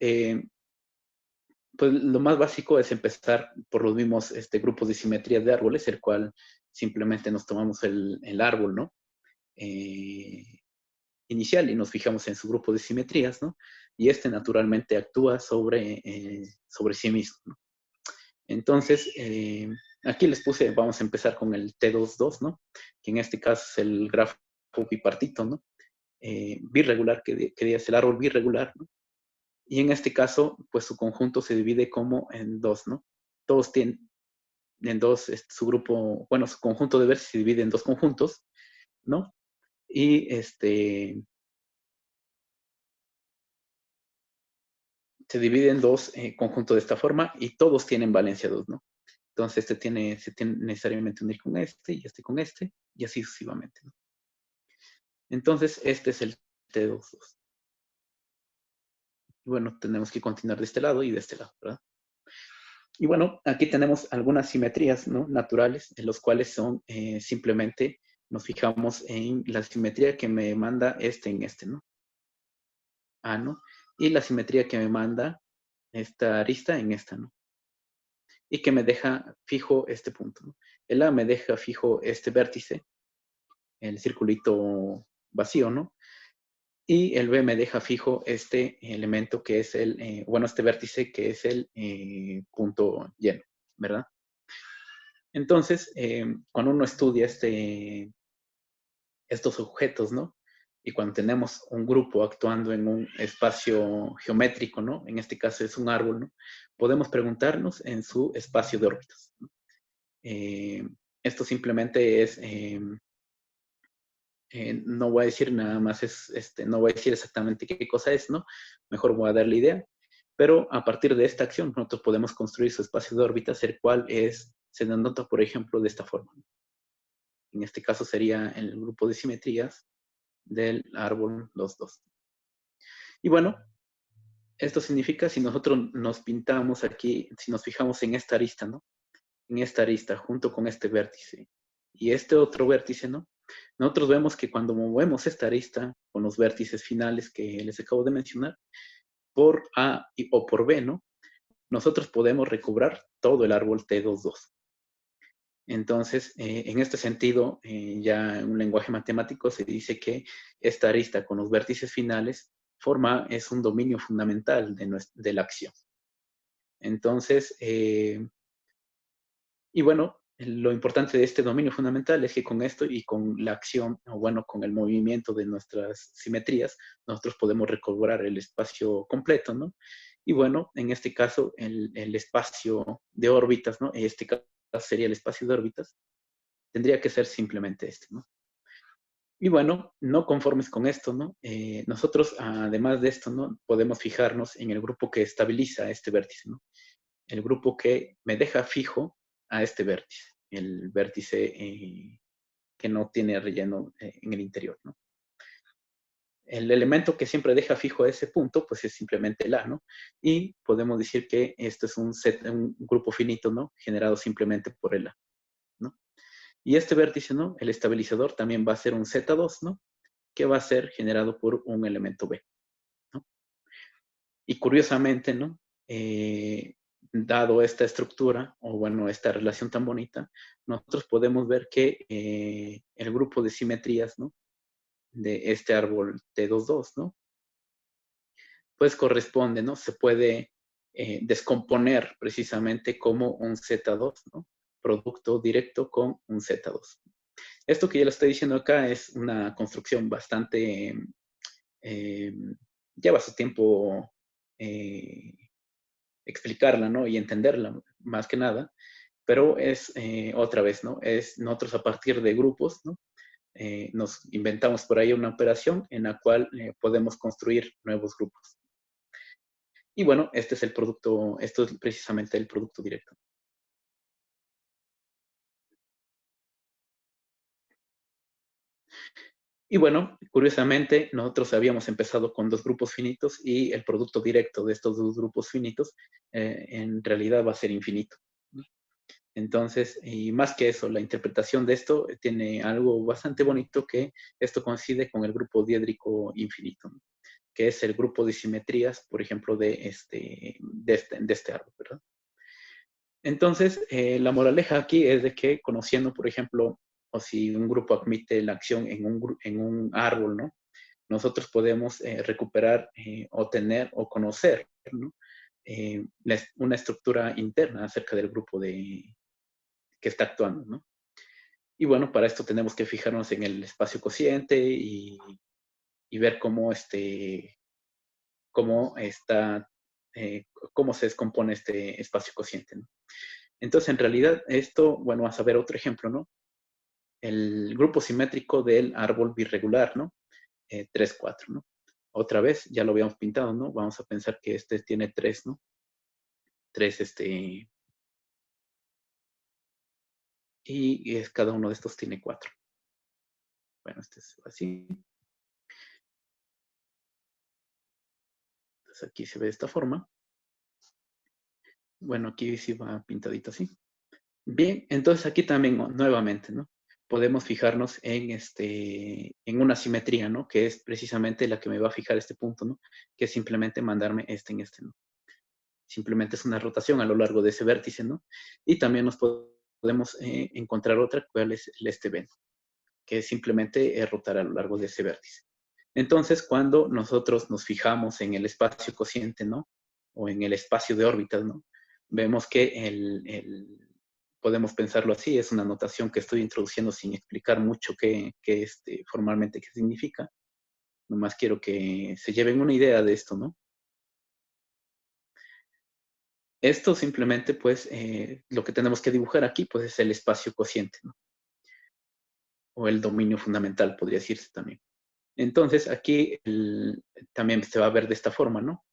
pues lo más básico es empezar por los mismos grupos de simetrías de árboles, el cual simplemente nos tomamos el árbol, ¿no? Inicial y nos fijamos en su grupo de simetrías, ¿no? Y naturalmente actúa sobre sí mismo, ¿no? Entonces, aquí les puse, vamos a empezar con el T22, ¿no? Que en este caso es el grafo bipartito, ¿no? Birregular, que es el árbol birregular, ¿no? Y en este caso, pues su conjunto se divide como en dos, ¿no? Todos tienen en dos, su grupo, bueno, su conjunto de vértices se divide en dos conjuntos, ¿no? Y se divide en dos conjuntos de esta forma y todos tienen valencia 2, ¿no? Entonces se tiene necesariamente unir con con este, y así sucesivamente, ¿no? Entonces, este es el T22. Y bueno, tenemos que continuar de este lado y de este lado, ¿verdad? Y bueno, aquí tenemos algunas simetrías, ¿no? Naturales, en los cuales son simplemente nos fijamos en la simetría que me manda en ¿no? A, ¿no? Y la simetría que me manda esta arista en esta, ¿no? Y que me deja fijo este punto, ¿no? El A me deja fijo este vértice, el circulito vacío, ¿no? Y el B me deja fijo este elemento que es este vértice que es el punto lleno, ¿verdad? Entonces, cuando uno estudia estos objetos, ¿no? Y cuando tenemos un grupo actuando en un espacio geométrico, ¿no? En este caso es un árbol, ¿no? Podemos preguntarnos en su espacio de órbitas, ¿no? Esto simplemente es, no voy a decir nada más, no voy a decir exactamente qué cosa es, ¿no? Mejor voy a dar la idea. Pero a partir de esta acción, nosotros podemos construir su espacio de órbitas, el cual se denota, por ejemplo, de esta forma. En este caso sería el grupo de simetrías del árbol 2, 2. Y bueno, esto significa si nosotros nos pintamos aquí, si nos fijamos en esta arista, ¿no? En esta arista, junto con este vértice y este otro vértice, ¿no? Nosotros vemos que cuando movemos esta arista con los vértices finales que les acabo de mencionar, por A o por B, ¿no? Nosotros podemos recobrar todo el árbol T22. Entonces, en este sentido, ya en un lenguaje matemático se dice que esta arista con los vértices finales es un dominio fundamental de la acción. Entonces, y bueno, lo importante de este dominio fundamental es que con esto y con la acción, o bueno, con el movimiento de nuestras simetrías, nosotros podemos recobrar el espacio completo, ¿no? Y bueno, en este caso, el espacio de órbitas, ¿no? En este caso sería el espacio de órbitas, tendría que ser simplemente este, ¿no? Y bueno, no conformes con esto, ¿no? Nosotros, además de esto, ¿no? Podemos fijarnos en el grupo que estabiliza este vértice, ¿no? El grupo que me deja fijo a este vértice, el vértice que no tiene relleno en el interior, ¿no? El elemento que siempre deja fijo a ese punto, pues es simplemente el A, ¿no? Y podemos decir que esto es un grupo finito, ¿no? Generado simplemente por el A, ¿no? Y este vértice, ¿no? El estabilizador también va a ser un Z2, ¿no? Que va a ser generado por un elemento B, ¿no? Y curiosamente, ¿no? Dado esta estructura, o bueno, esta relación tan bonita, nosotros podemos ver que el grupo de simetrías, ¿no? De este árbol T22, ¿no? Pues corresponde, ¿no? Se puede descomponer precisamente como un Z2, ¿no? Producto directo con un Z2. Esto que ya lo estoy diciendo acá es una construcción bastante, eh, lleva su tiempo explicarla, ¿no? Y entenderla más que nada, pero es otra vez, ¿no? Es nosotros a partir de grupos, ¿no? Nos inventamos por ahí una operación en la cual podemos construir nuevos grupos. Y bueno, este es el producto, esto es precisamente el producto directo. Y bueno, curiosamente, nosotros habíamos empezado con dos grupos finitos y el producto directo de estos dos grupos finitos en realidad va a ser infinito. Entonces, y más que eso, la interpretación de esto tiene algo bastante bonito que esto coincide con el grupo diédrico infinito, ¿no? Que es el grupo de simetrías, por ejemplo, de este árbol, ¿verdad? Entonces, la moraleja aquí es de que conociendo, por ejemplo, o si un grupo admite la acción en un árbol, ¿no? Nosotros podemos recuperar o tener o conocer, ¿no? Una estructura interna acerca del grupo que está actuando, ¿no? Y bueno, para esto tenemos que fijarnos en el espacio cociente y ver cómo está, cómo se descompone este espacio cociente, ¿no? Entonces, en realidad, esto, bueno, vas a ver otro ejemplo, ¿no? El grupo simétrico del árbol birregular, ¿no? 3, 4, ¿no? Otra vez, ya lo habíamos pintado, ¿no? Vamos a pensar que este tiene 3, ¿no? 3, y cada uno de estos tiene 4. Bueno, este es así. Entonces aquí se ve de esta forma. Bueno, aquí sí va pintadito así. Bien, entonces aquí también nuevamente, ¿no? Podemos fijarnos en una simetría, ¿no? Que es precisamente la que me va a fijar este punto, ¿no? Que es simplemente mandarme este en este, ¿no? Simplemente es una rotación a lo largo de ese vértice, ¿no? Y también nos podemos encontrar otra, cuál es el B, ¿no? Que es simplemente rotar a lo largo de ese vértice. Entonces, cuando nosotros nos fijamos en el espacio cociente, ¿no? O en el espacio de órbitas, ¿no? Vemos que podemos pensarlo así, es una notación que estoy introduciendo sin explicar mucho formalmente qué significa. Nomás quiero que se lleven una idea de esto, ¿no? Esto simplemente, pues, lo que tenemos que dibujar aquí, pues, es el espacio cociente, ¿no? O el dominio fundamental, podría decirse también. Entonces, aquí también se va a ver de esta forma, ¿no?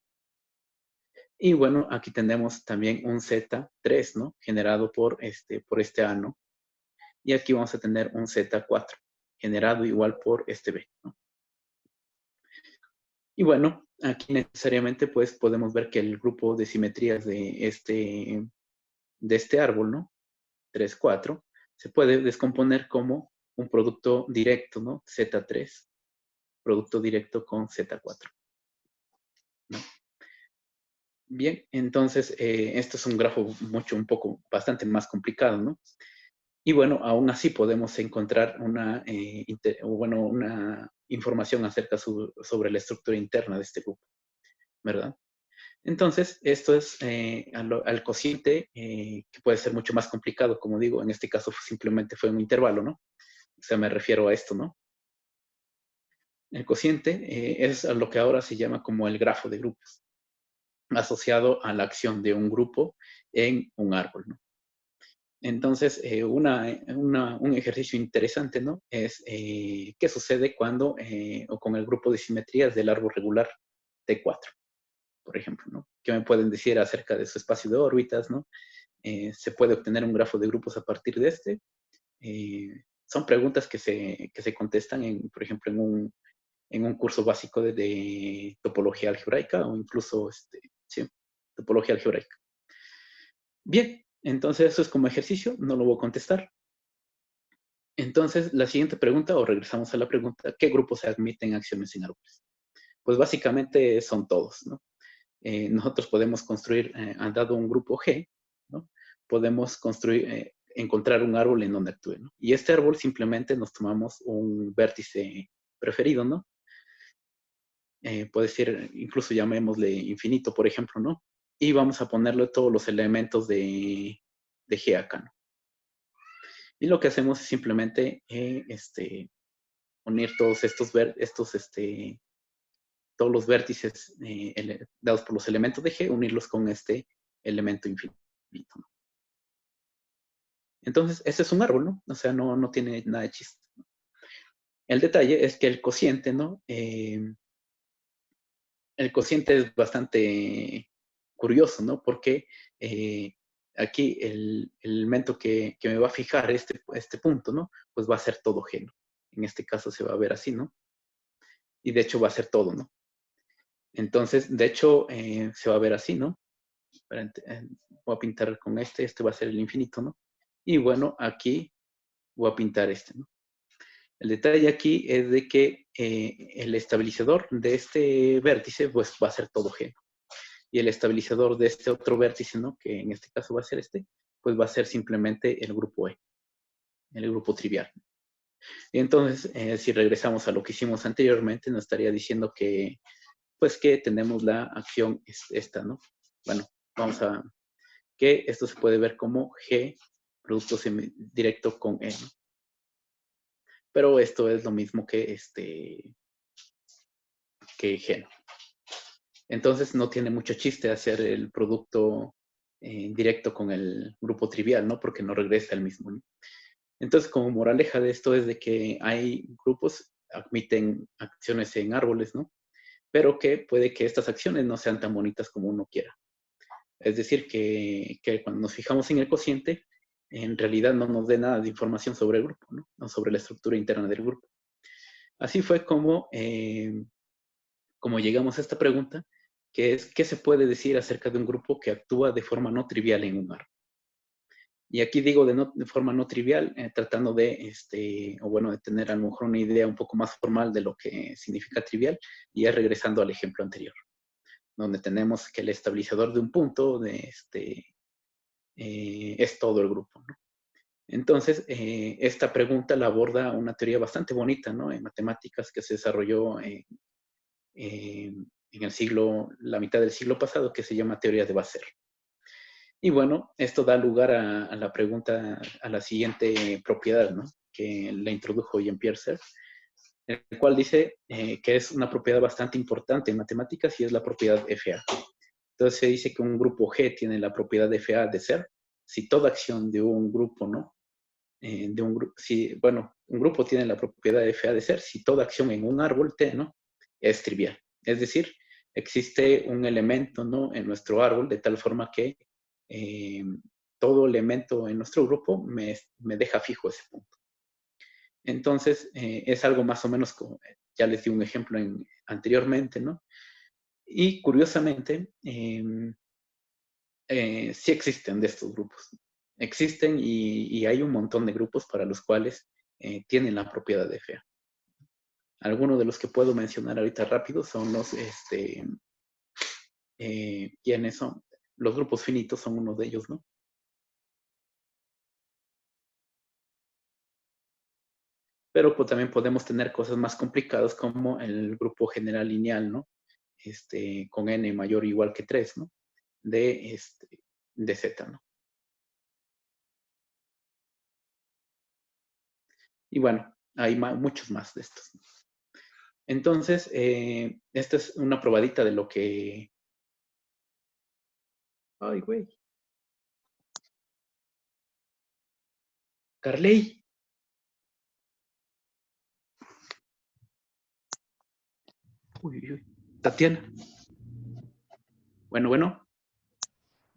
Y bueno, aquí tenemos también un Z3, ¿no? Generado por este A, ¿no? Y aquí vamos a tener un Z4, generado igual por este B, ¿no? Y bueno, aquí necesariamente pues podemos ver que el grupo de simetrías de este árbol, ¿no? 3, 4, se puede descomponer como un producto directo, ¿no? Z3, producto directo con Z4, ¿no? Bien, entonces esto es un grafo bastante más complicado, ¿no? Y bueno, aún así podemos encontrar una información acerca sobre la estructura interna de este grupo, ¿verdad? Entonces, esto es al cociente, que puede ser mucho más complicado, como digo, en este caso simplemente fue un intervalo, ¿no? O sea, me refiero a esto, ¿no? El cociente es a lo que ahora se llama como el grafo de grupos, asociado a la acción de un grupo en un árbol, ¿no? Entonces, un ejercicio interesante, ¿no? Es qué sucede cuando, o con el grupo de simetrías del árbol regular T4, por ejemplo, ¿no? ¿Qué me pueden decir acerca de su espacio de órbitas, ¿no? ¿Se puede obtener un grafo de grupos a partir de este? Son preguntas que se contestan, por ejemplo, en un curso básico de topología algebraica o incluso, sí, topología algebraica. Bien, entonces eso es como ejercicio, no lo voy a contestar. Entonces, la siguiente pregunta, o regresamos a la pregunta, ¿qué grupos se admiten acciones en árboles? Pues básicamente son todos, ¿no? Nosotros podemos construir, dado un grupo G, ¿no? Podemos encontrar un árbol en donde actúe, ¿no? Y este árbol simplemente nos tomamos un vértice preferido, ¿no? Puede ser, incluso llamémosle infinito, por ejemplo, ¿no? Y vamos a ponerle todos los elementos de G acá, ¿no? Y lo que hacemos es simplemente unir todos todos los vértices dados por los elementos de G, unirlos con este elemento infinito, ¿no? Entonces, ese es un árbol, ¿no? O sea, no tiene nada de chiste. El detalle es que el cociente, ¿no? El cociente es bastante curioso, ¿no? Porque aquí el elemento que me va a fijar este punto, ¿no? Pues va a ser todo G, ¿no? En este caso se va a ver así, ¿no? Y de hecho va a ser todo, ¿no? Entonces, de hecho, se va a ver así, ¿no? Voy a pintar con este va a ser el infinito, ¿no? Y bueno, aquí voy a pintar ¿no? El detalle aquí es de que el estabilizador de este vértice pues va a ser todo G. Y el estabilizador de este otro vértice, ¿no? Que en este caso va a ser pues va a ser simplemente el grupo E, el grupo trivial. Y entonces, si regresamos a lo que hicimos anteriormente, nos estaría diciendo que, pues que tenemos la acción esta, ¿no? Bueno, que esto se puede ver como G, producto directo con E, ¿no? Pero esto es lo mismo que G, ¿no? Entonces no tiene mucho chiste hacer el producto directo con el grupo trivial, ¿no? Porque no regresa al mismo, ¿no? Entonces, como moraleja de esto es de que hay grupos admiten acciones en árboles, ¿no? Pero que puede que estas acciones no sean tan bonitas como uno quiera. Es decir, que cuando nos fijamos en el cociente, en realidad no nos dé nada de información sobre el grupo, ¿no? No sobre la estructura interna del grupo. Así fue como llegamos a esta pregunta, que es, ¿qué se puede decir acerca de un grupo que actúa de forma no trivial en un árbol? Y aquí digo de forma no trivial, tratando o bueno, de tener a lo mejor una idea un poco más formal de lo que significa trivial, y ya regresando al ejemplo anterior, donde tenemos que el estabilizador de un punto es todo el grupo, ¿no? Entonces, esta pregunta la aborda una teoría bastante bonita, ¿no? En matemáticas que se desarrolló en la mitad del siglo pasado, que se llama teoría de Basser. Y bueno, esto da lugar a la pregunta, a la siguiente propiedad, ¿no? Que la introdujo Jean-Pierre Serre, el cual dice que es una propiedad bastante importante en matemáticas y es la propiedad FA. Entonces se dice que un grupo G tiene la propiedad FA de ser si toda acción de un grupo, ¿no? Un grupo tiene la propiedad FA de ser si toda acción en un árbol T, ¿no? Es trivial. Es decir, existe un elemento, ¿no? En nuestro árbol de tal forma que eh, todo elemento en nuestro grupo me deja fijo ese punto. Entonces, es algo más o menos como, ya les di un ejemplo anteriormente, ¿no? Y curiosamente, sí existen de estos grupos. Existen y hay un montón de grupos para los cuales tienen la propiedad de FEA. Algunos de los que puedo mencionar ahorita rápido son los, ¿quiénes son? Los grupos finitos son uno de ellos, ¿no? Pero pues, también podemos tener cosas más complicadas como el grupo general lineal, ¿no? Con n mayor o igual que 3, ¿no? De Z, ¿no? Y bueno, hay muchos más de estos. Entonces, esta es una probadita de lo que... Ay, güey. Carley. Uy, uy, uy. Tatiana. Bueno, bueno.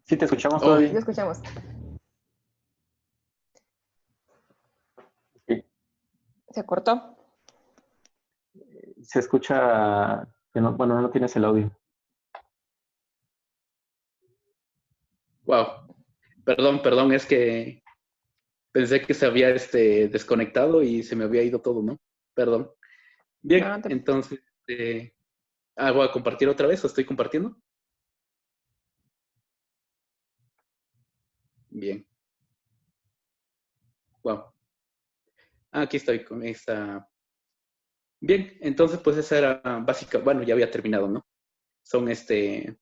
Sí, te escuchamos Oh, todavía. Lo escuchamos. Sí. ¿Se cortó? Se escucha que no, bueno, no tienes el audio. wow. Perdón, es que pensé que se había desconectado y se me había ido todo, ¿no? Perdón. Bien, No, entonces, ¿voy a compartir otra vez o estoy compartiendo? Bien. Wow. Aquí estoy con esta. Bien, entonces pues esa era básica, bueno, ya había terminado, ¿no? Son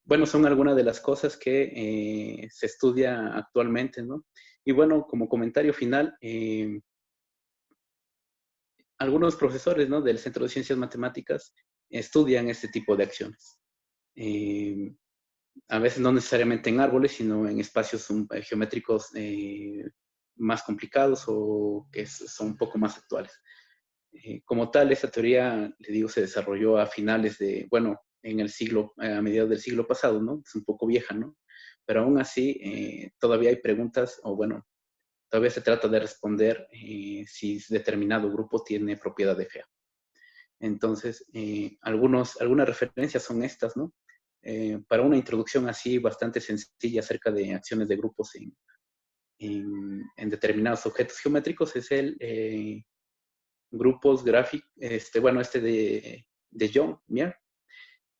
bueno, son algunas de las cosas que se estudia actualmente, ¿no? Y bueno, como comentario final, algunos profesores, ¿no? Del Centro de Ciencias Matemáticas estudian este tipo de acciones. A veces no necesariamente en árboles, sino en espacios geométricos más complicados o que son un poco más actuales. Como tal, esta teoría, le digo, se desarrolló a finales de, bueno, en el siglo, a mediados del siglo pasado, ¿no? Es un poco vieja, ¿no? Pero aún así, todavía hay preguntas, o bueno, todavía se trata de responder si determinado grupo tiene propiedad de FEA. Entonces, algunas referencias son estas, ¿no? Para una introducción así bastante sencilla acerca de acciones de grupos en determinados objetos geométricos es el grupos gráficos, bueno, de John Muir,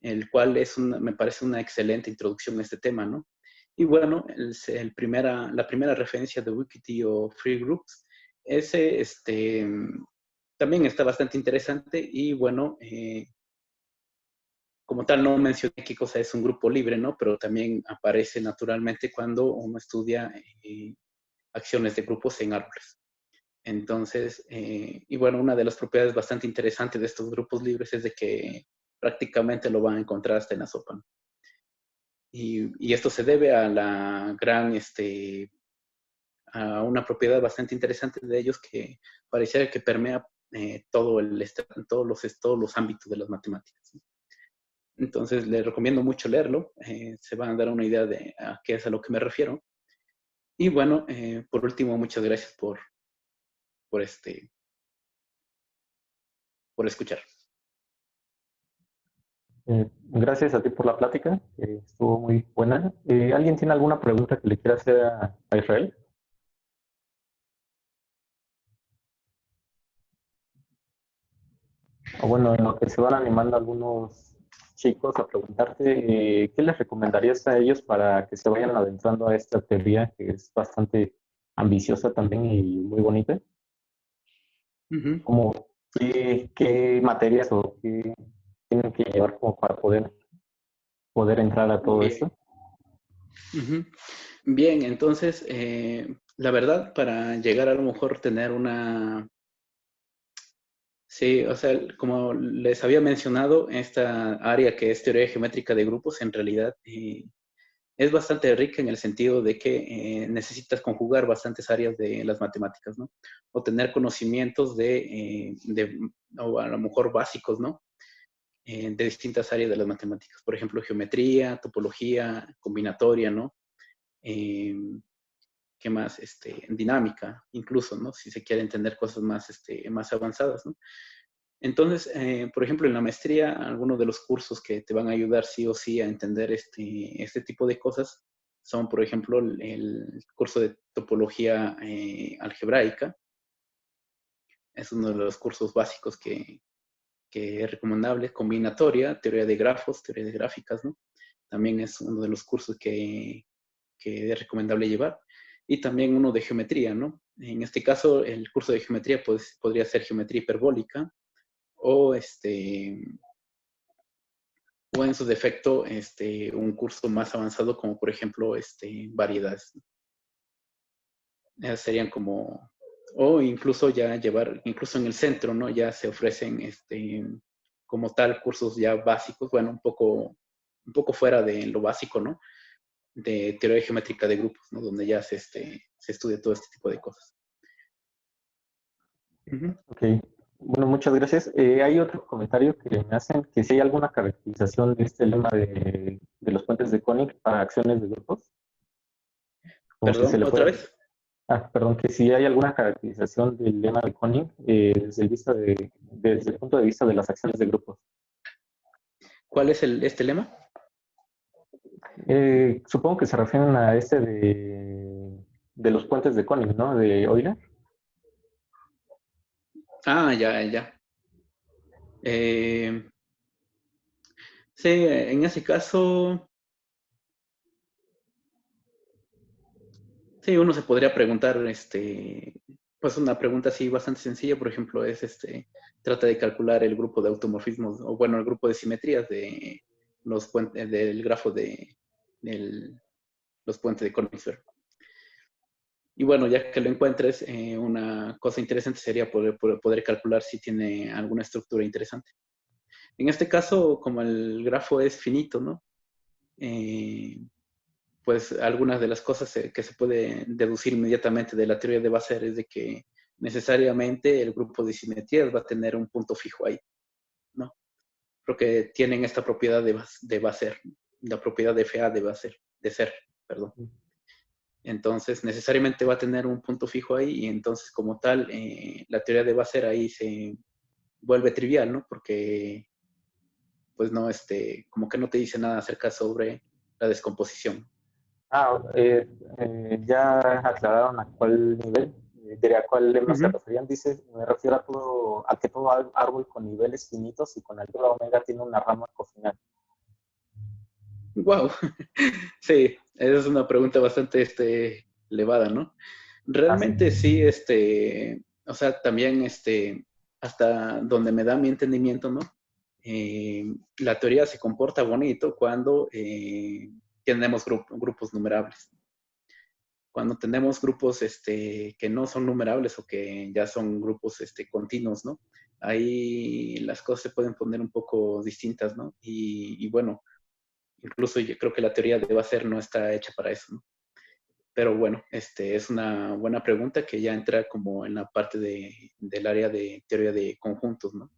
el cual me parece una excelente introducción a este tema, ¿no? Y bueno, la primera referencia de Wikity o Free Groups, ese también está bastante interesante y bueno, como tal no mencioné qué cosa es un grupo libre, ¿no? Pero también aparece naturalmente cuando uno estudia acciones de grupos en árboles. Entonces, y bueno, una de las propiedades bastante interesantes de estos grupos libres es de que prácticamente lo van a encontrar hasta en la sopa, ¿no? Y esto se debe a la gran, a una propiedad bastante interesante de ellos que pareciera que permea todos los ámbitos de las matemáticas, ¿no? Entonces, les recomiendo mucho leerlo. Se van a dar una idea de a qué es a lo que me refiero. Y bueno, por último, muchas gracias por, este, por escuchar. Gracias a ti por la plática, estuvo muy buena. ¿Alguien tiene alguna pregunta que le quiera hacer a Israel? O bueno, en lo que se van animando algunos chicos a preguntarte, ¿qué les recomendarías a ellos para que se vayan adentrando a esta teoría que es bastante ambiciosa también y muy bonita? Ujú. Como, ¿qué materias o qué tienen que llevar como para poder entrar a todo Bien. esto? Ujú. Bien, entonces, la verdad, para llegar a lo mejor tener sí, o sea, como les había mencionado, esta área que es teoría geométrica de grupos, en realidad es bastante rica en el sentido de que necesitas conjugar bastantes áreas de las matemáticas, ¿no? O tener conocimientos o a lo mejor básicos, ¿no? De distintas áreas de las matemáticas. Por ejemplo, geometría, topología, combinatoria, ¿no? Eh, ¿Qué más? Dinámica, incluso, ¿no? Si se quiere entender cosas más, más avanzadas, ¿no? Entonces, por ejemplo, en la maestría, algunos de los cursos que te van a ayudar sí o sí a entender este tipo de cosas son, por ejemplo, el curso de topología algebraica. Es uno de los cursos básicos que es recomendable. Combinatoria, teoría de grafos, teoría de gráficas, ¿no? También es uno de los cursos que es recomendable llevar. Y también uno de geometría, ¿no? En este caso, el curso de geometría pues, podría ser geometría hiperbólica o o en su defecto un curso más avanzado como por ejemplo variedades. Esas serían como, o incluso ya llevar, incluso en el centro, ¿no? Ya se ofrecen como tal cursos ya básicos, bueno, un poco fuera de lo básico, ¿no? De teoría geométrica de grupos, ¿no? Donde ya se estudia todo este tipo de cosas. Uh-huh. Ok, bueno, muchas gracias. Hay otro comentario que me hacen que si hay alguna caracterización de este lema de los puentes de Koenig para acciones de grupos, como si se Perdón, le otra puede... vez. perdón, que si hay alguna caracterización del lema de Koenig desde el punto de vista de las acciones de grupos. ¿Cuál es este lema? Supongo que se refieren a este de los puentes de Koenig, ¿no? De Euler. Ah, ya, ya. Sí, en ese caso, sí, uno se podría preguntar, pues una pregunta así bastante sencilla, por ejemplo, es trata de calcular el grupo de automorfismos, o bueno, el grupo de simetrías de los puentes, del grafo de los puentes de Königsberg. Y bueno, ya que lo encuentres, una cosa interesante sería poder calcular si tiene alguna estructura interesante. En este caso, como el grafo es finito, ¿no? Pues algunas de las cosas que se puede deducir inmediatamente de la teoría de Basser es de que necesariamente el grupo de simetrías va a tener un punto fijo ahí, ¿no? Porque tienen esta propiedad de Basser, la propiedad de FA de ser, perdón. Entonces, necesariamente va a tener un punto fijo ahí y entonces, como tal, la teoría de Basser ahí se vuelve trivial, ¿no? Porque, pues no, como que no te dice nada acerca sobre la descomposición. Ya aclararon a cuál nivel, a cuál lema se Uh-huh. referían. Dice, me refiero a que todo árbol con niveles finitos y con altura omega tiene una rama cofinal. Wow, sí, esa es una pregunta bastante elevada, ¿no? Sí. Realmente sí, o sea, también hasta donde me da mi entendimiento, ¿no? La teoría se comporta bonito cuando tenemos grupos numerables. Cuando tenemos grupos que no son numerables o que ya son grupos continuos, ¿no? Ahí las cosas se pueden poner un poco distintas, ¿no? Y bueno, incluso yo creo que la teoría de Basser no está hecha para eso, ¿no? Pero bueno, es una buena pregunta que ya entra como en la parte del área de teoría de conjuntos, ¿no?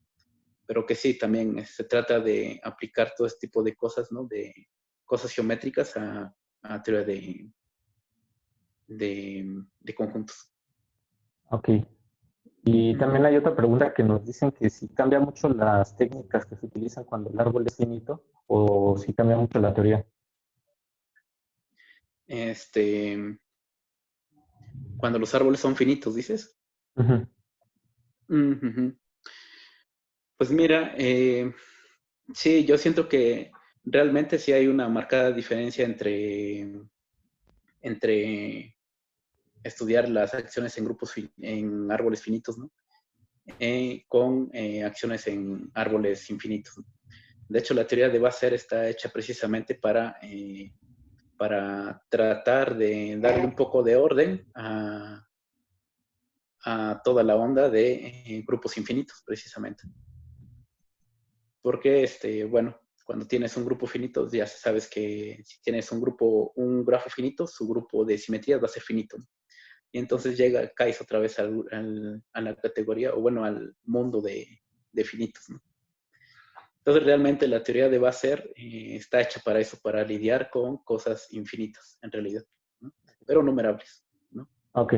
Pero que sí, también se trata de aplicar todo este tipo de cosas, ¿no? De cosas geométricas a teoría de conjuntos. Ok. Y Uh-huh. también hay otra pregunta que nos dicen que si cambia mucho las técnicas que se utilizan cuando el árbol es finito o si cambia mucho la teoría. Cuando los árboles son finitos, dices. Uh-huh. Uh-huh. Pues mira, sí, yo siento que realmente sí hay una marcada diferencia entre estudiar las acciones en grupos, en árboles finitos, ¿no? Con acciones en árboles infinitos, ¿no? De hecho, la teoría de Basser está hecha precisamente para tratar de darle un poco de orden a toda la onda de grupos infinitos, precisamente. Porque, bueno, cuando tienes un grupo finito, ya sabes que si tienes un grafo finito, su grupo de simetrías va a ser finito, ¿no? Y entonces caes otra vez a la categoría, o bueno, al mundo de finitos, ¿no? Entonces realmente la teoría de Basser está hecha para eso, para lidiar con cosas infinitas, en realidad, ¿no? Pero numerables, ¿no? Ok,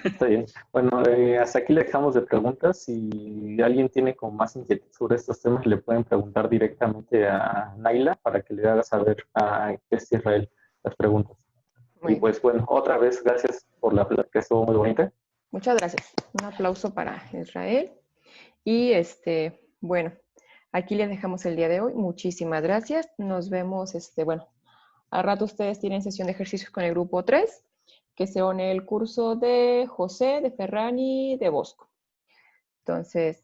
está bien. Bueno, hasta aquí le dejamos de preguntas. Si alguien tiene como más inquietud sobre estos temas, le pueden preguntar directamente a Naila para que le haga saber a Israel las preguntas. Y Muy bien. pues bueno, otra vez gracias por la plática, estuvo muy bonita. Muchas gracias. Un aplauso para Israel. Y bueno, aquí les dejamos el día de hoy. Muchísimas gracias. Nos vemos, bueno, al rato ustedes tienen sesión de ejercicios con el grupo 3, que se une el curso de José, de Ferrani, de Bosco. Entonces,